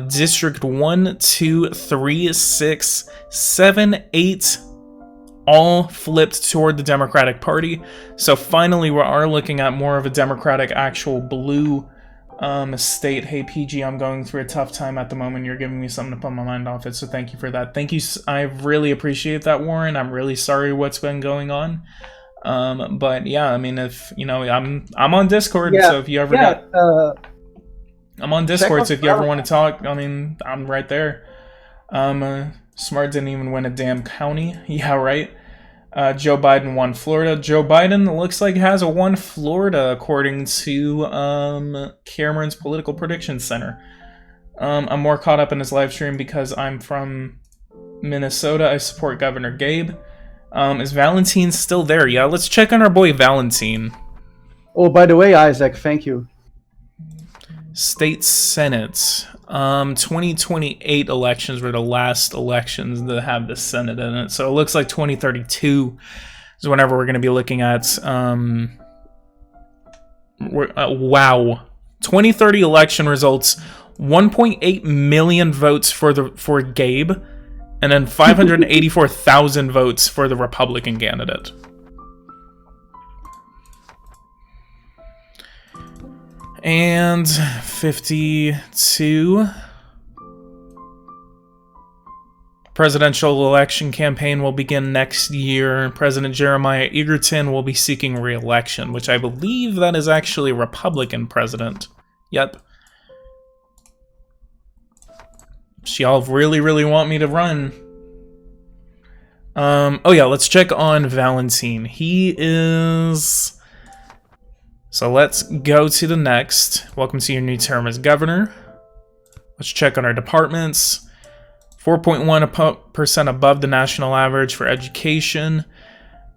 District 1, 2, 3, 6, 7, 8, all flipped toward the Democratic Party. So finally, we are looking at more of a Democratic, actual blue state. Hey PG, I'm going through a tough time at the moment. You're giving me something to put my mind off it, so thank you for that. Thank you. I really appreciate that, Warren. I'm really sorry what's been going on. But yeah, I mean, if you know, I'm on Discord, so if you ever I'm on Discord, so if you ever want to talk, I mean, I'm right there. Smart didn't even win a damn county. Yeah, right. Joe Biden won Florida. Joe Biden looks like has won Florida according to Cameron's Political Prediction Center. I'm more caught up in his live stream because I'm from Minnesota. I support Governor Gabe. Is Valentine still there? Yeah, let's check on our boy Valentine. Oh, by the way, Isaac, thank you. State Senate. 2028 elections were the last elections that have the Senate in it. So it looks like 2032 is whenever we're going to be looking at. Wow. 2030 election results. 1.8 million votes for Gabe. And then 584,000 votes for the Republican candidate. And 52. Presidential election campaign will begin next year. President Jeremiah Egerton will be seeking re-election, which I believe that is actually a Republican president. Yep. Y'all really, really want me to run. Oh yeah, let's check on Valentine. He is... So let's go to the next. Welcome to your new term as governor. Let's check on our departments. 4.1% above the national average for education.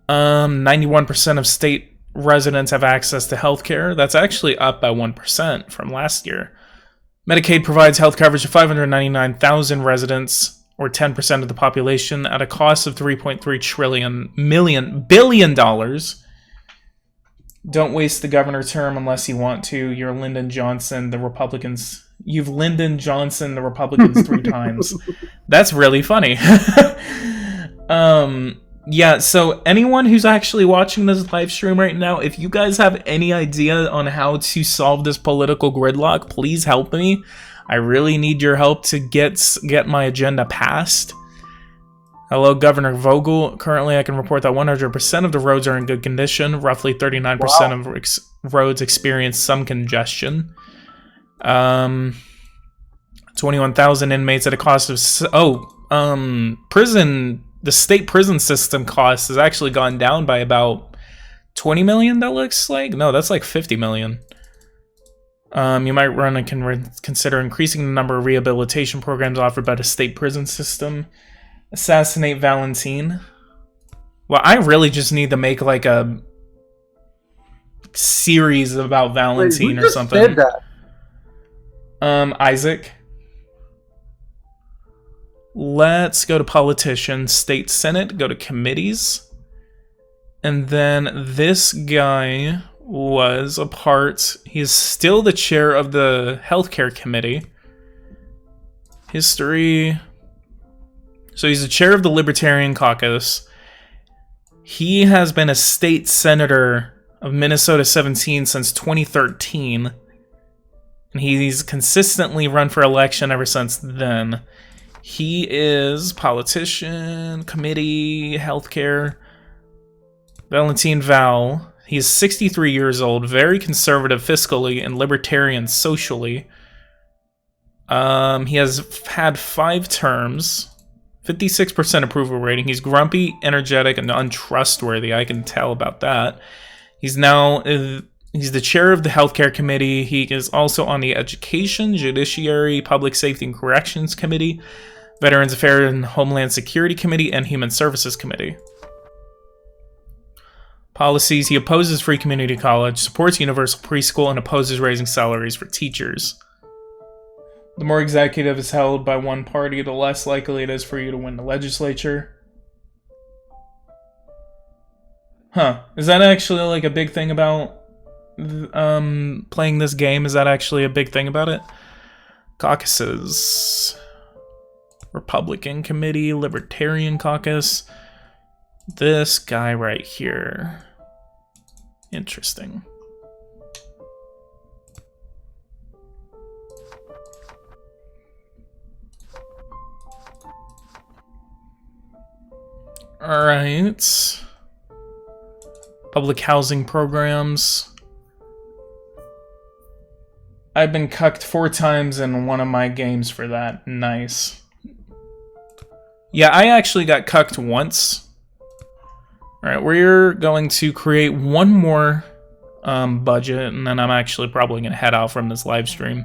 91% of state residents have access to healthcare. That's actually up by 1% from last year. Medicaid provides health coverage to 599,000 residents, or 10% of the population, at a cost of $3.3 billion. Don't waste the governor term unless you want to. You're Lyndon Johnson, the Republicans. You've Lyndon Johnson, the Republicans 3 times. That's really funny. Yeah, so anyone who's actually watching this live stream right now, if you guys have any idea on how to solve this political gridlock, please help me. I really need your help to get my agenda passed. Hello, Governor Vogel. Currently, I can report that 100% of the roads are in good condition. Roughly 39% of roads experience some congestion. 21,000 inmates at a cost of... prison... The state prison system cost has actually gone down by about 20 million, that looks like. No, that's like 50 million. You might run and consider increasing the number of rehabilitation programs offered by the state prison system. Assassinate Valentine. Well, I really just need to make like a series about Valentine or something. Who just did that? Isaac. Let's go to politicians, state senate, go to committees. And then this guy was a part, he's still the chair of the healthcare committee. History. So he's the chair of the Libertarian Caucus. He has been a state senator of Minnesota 17 since 2013. And he's consistently run for election ever since then. He is politician, committee, healthcare. Valentine Val. He is 63 years old, very conservative fiscally and libertarian socially. He has had 5 terms, 56% approval rating. He's grumpy, energetic, and untrustworthy. I can tell about that. He's the chair of the healthcare committee. He is also on the education, judiciary, public safety and corrections committee, Veterans Affairs and Homeland Security Committee, and Human Services Committee. Policies: he opposes free community college, supports universal preschool, and opposes raising salaries for teachers. The more executive is held by one party, the less likely it is for you to win the legislature. Huh. Is that actually like a big thing about playing this game? Is that actually a big thing about it? Caucuses. Republican Committee, Libertarian Caucus. This guy right here. Interesting. Alright. Public housing programs. I've been cucked 4 times in one of my games for that. Nice. Yeah, I actually got cucked once. Alright, we're going to create one more budget, and then I'm actually probably going to head out from this live stream.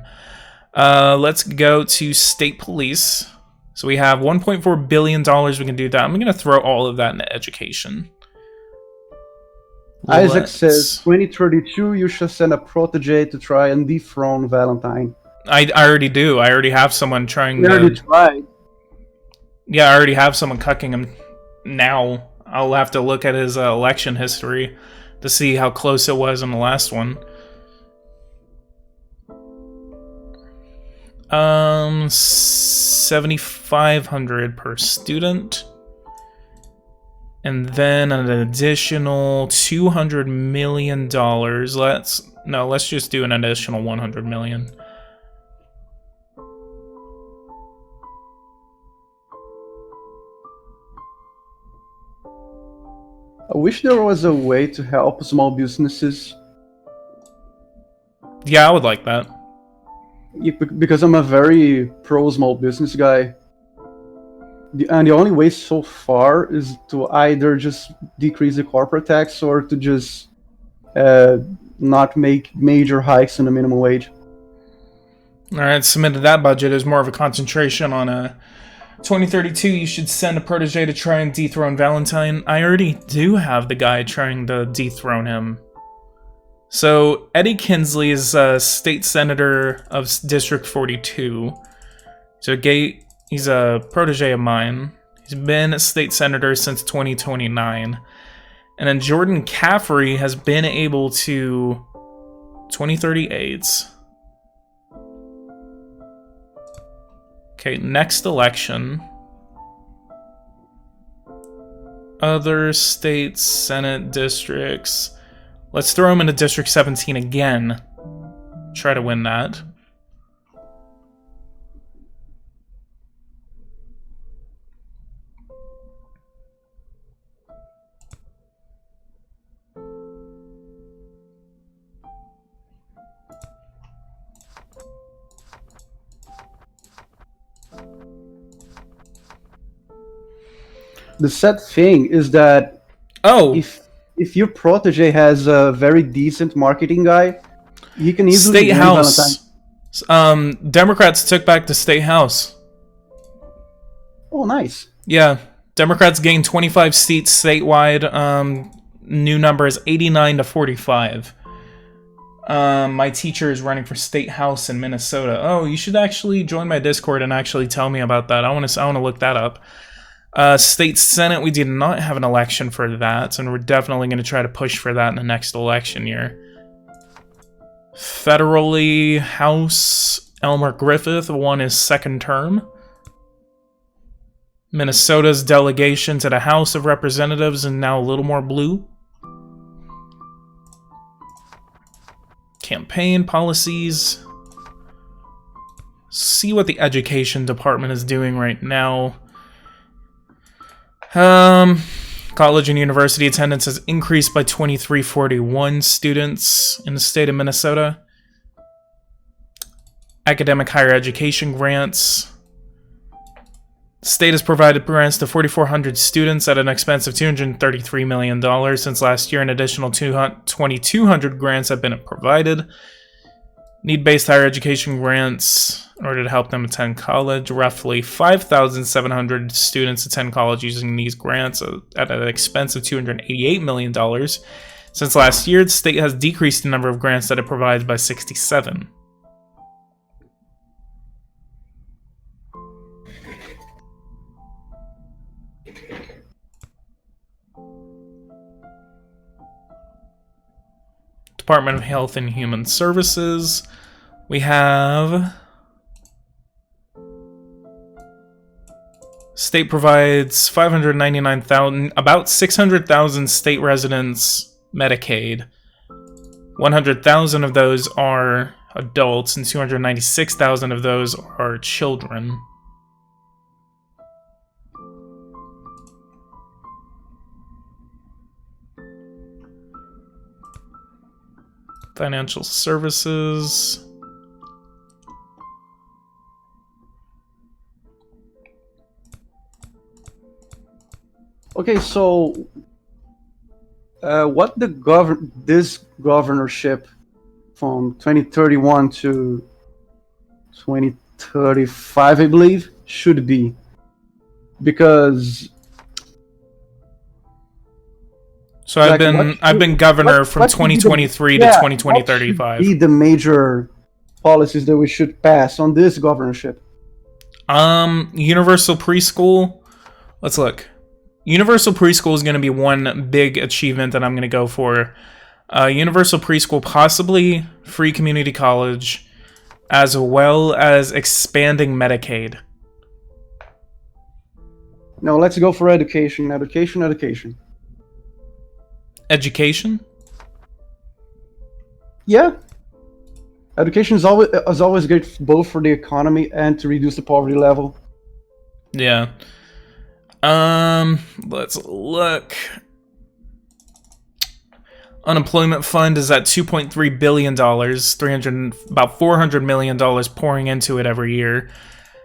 Let's go to state police. So we have $1.4 billion we can do that. I'm going to throw all of that into education. Isaac says, 2032, you should send a protege to try and dethrone Valentine. I already do. I already have someone trying to... You already tried. Yeah, I already have someone cucking him now. I'll have to look at his election history to see how close it was in the last one. $7,500 per student. And then an additional $200 million. Let's just do an additional $100 million. I wish there was a way to help small businesses. Yeah, I would like that. Because I'm a very pro small business guy. And the only way so far is to either just decrease the corporate tax or to just not make major hikes in the minimum wage. Alright, submitted that budget as more of a concentration on a 2032. You should send a protege to try and dethrone Valentine. I already do have the guy trying to dethrone him. So Eddie Kinsley is a state senator of District 42. He's a protege of mine. He's been a state senator since 2029. And then Jordan Caffrey has been able to 2038. Okay, next election. Other state senate districts. Let's throw him into District 17 again. Try to win that. The sad thing is that if your protege has a very decent marketing guy, he can easily State House. Democrats took back the State House. Oh, nice. Yeah, Democrats gained 25 seats statewide. New number is 89 to 45. My teacher is running for State House in Minnesota. Oh, you should actually join my Discord and actually tell me about that. I want to look that up. State Senate, we did not have an election for that, and we're definitely going to try to push for that in the next election year. Federally, House, Elmer Griffith won his second term. Minnesota's delegation to the House of Representatives is now a little more blue. Campaign policies. See what the education department is doing right now. College and university attendance has increased by 2,341 students in the state of Minnesota. Academic higher education grants. The state has provided grants to 4,400 students at an expense of $233 million since last year. An additional 2,200 grants have been provided. Need-based higher education grants in order to help them attend college. Roughly 5,700 students attend college using these grants at an expense of $288 million. Since last year, the state has decreased the number of grants that it provides by 67. Department of Health and Human Services. We have state provides 599,000, about 600,000 state residents Medicaid. 100,000 of those are adults and 296,000 of those are children. Financial services. Okay, so what this governorship from 2031 to 2035, I believe, should be, because so I've been governor from 2023 to 2035. Be the major policies that we should pass on this governorship. Universal preschool. Let's look. Universal preschool is going to be one big achievement that I'm going to go for. Universal preschool, possibly free community college, as well as expanding Medicaid. No, let's go for education. Education, education. Education? Yeah. Education is always good both for the economy and to reduce the poverty level. Yeah. Let's look. Unemployment fund is at $2.3 billion, about $400 million pouring into it every year.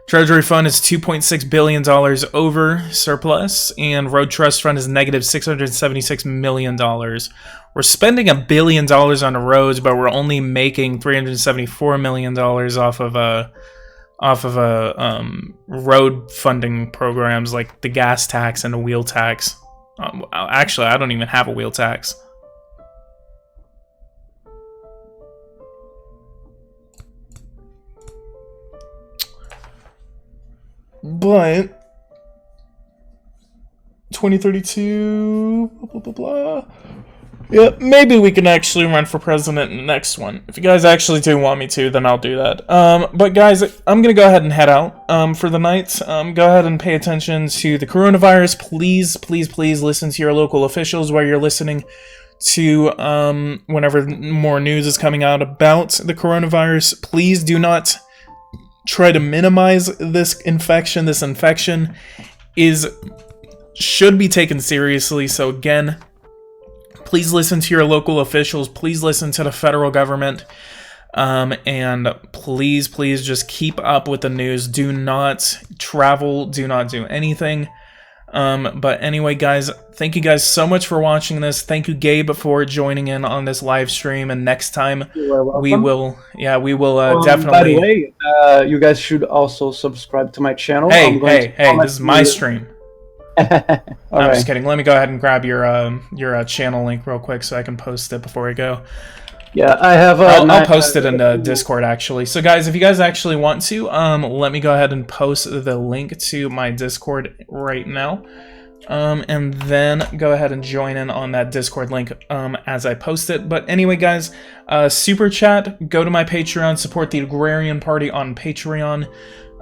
Treasury fund is $2.6 billion over surplus, and road trust fund is negative $676 million. We're spending $1 billion on the roads, but we're only making $374 million off of road funding programs like the gas tax and the wheel tax. Actually, I don't even have a wheel tax. But 2032, blah, blah, blah, blah. Yeah, maybe we can actually run for president in the next one. If you guys actually do want me to, then I'll do that. But guys, I'm going to go ahead and head out for the night. Go ahead and pay attention to the coronavirus. Please, please, please listen to your local officials while you're listening to whenever more news is coming out about the coronavirus. Please do not try to minimize this infection. This infection should be taken seriously. So again, please listen to your local officials. Please listen to the federal government. And please, please just keep up with the news. Do not travel. Do not do anything. But anyway, guys, thank you guys so much for watching this. Thank you, Gabe, for joining in on this live stream. And next time we will definitely. By the way, you guys should also subscribe to my channel. Hey, this is my stream. I'm right. just kidding. Let me go ahead and grab your channel link real quick so I can post it before we go. Yeah, I have. I'll post it in the Discord actually. So guys, if you guys actually want to, let me go ahead and post the link to my Discord right now, and then go ahead and join in on that Discord link as I post it. But anyway, guys, super chat. Go to my Patreon. Support the Agrarian Party on Patreon.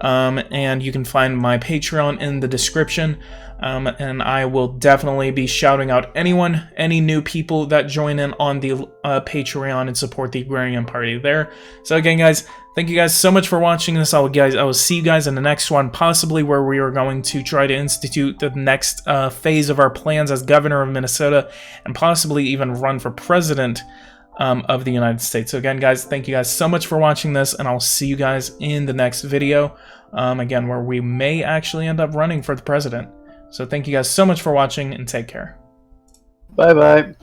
And you can find my Patreon in the description. And I will definitely be shouting out any new people that join in on the Patreon and support the Agrarian Party there. So again, guys, thank you guys so much for watching this. I will see you guys in the next one, possibly where we are going to try to institute the next phase of our plans as governor of Minnesota, and possibly even run for president of the United States. So again, guys, thank you guys so much for watching this, and I'll see you guys in the next video, again, where we may actually end up running for the president. So thank you guys so much for watching, and take care. Bye-bye.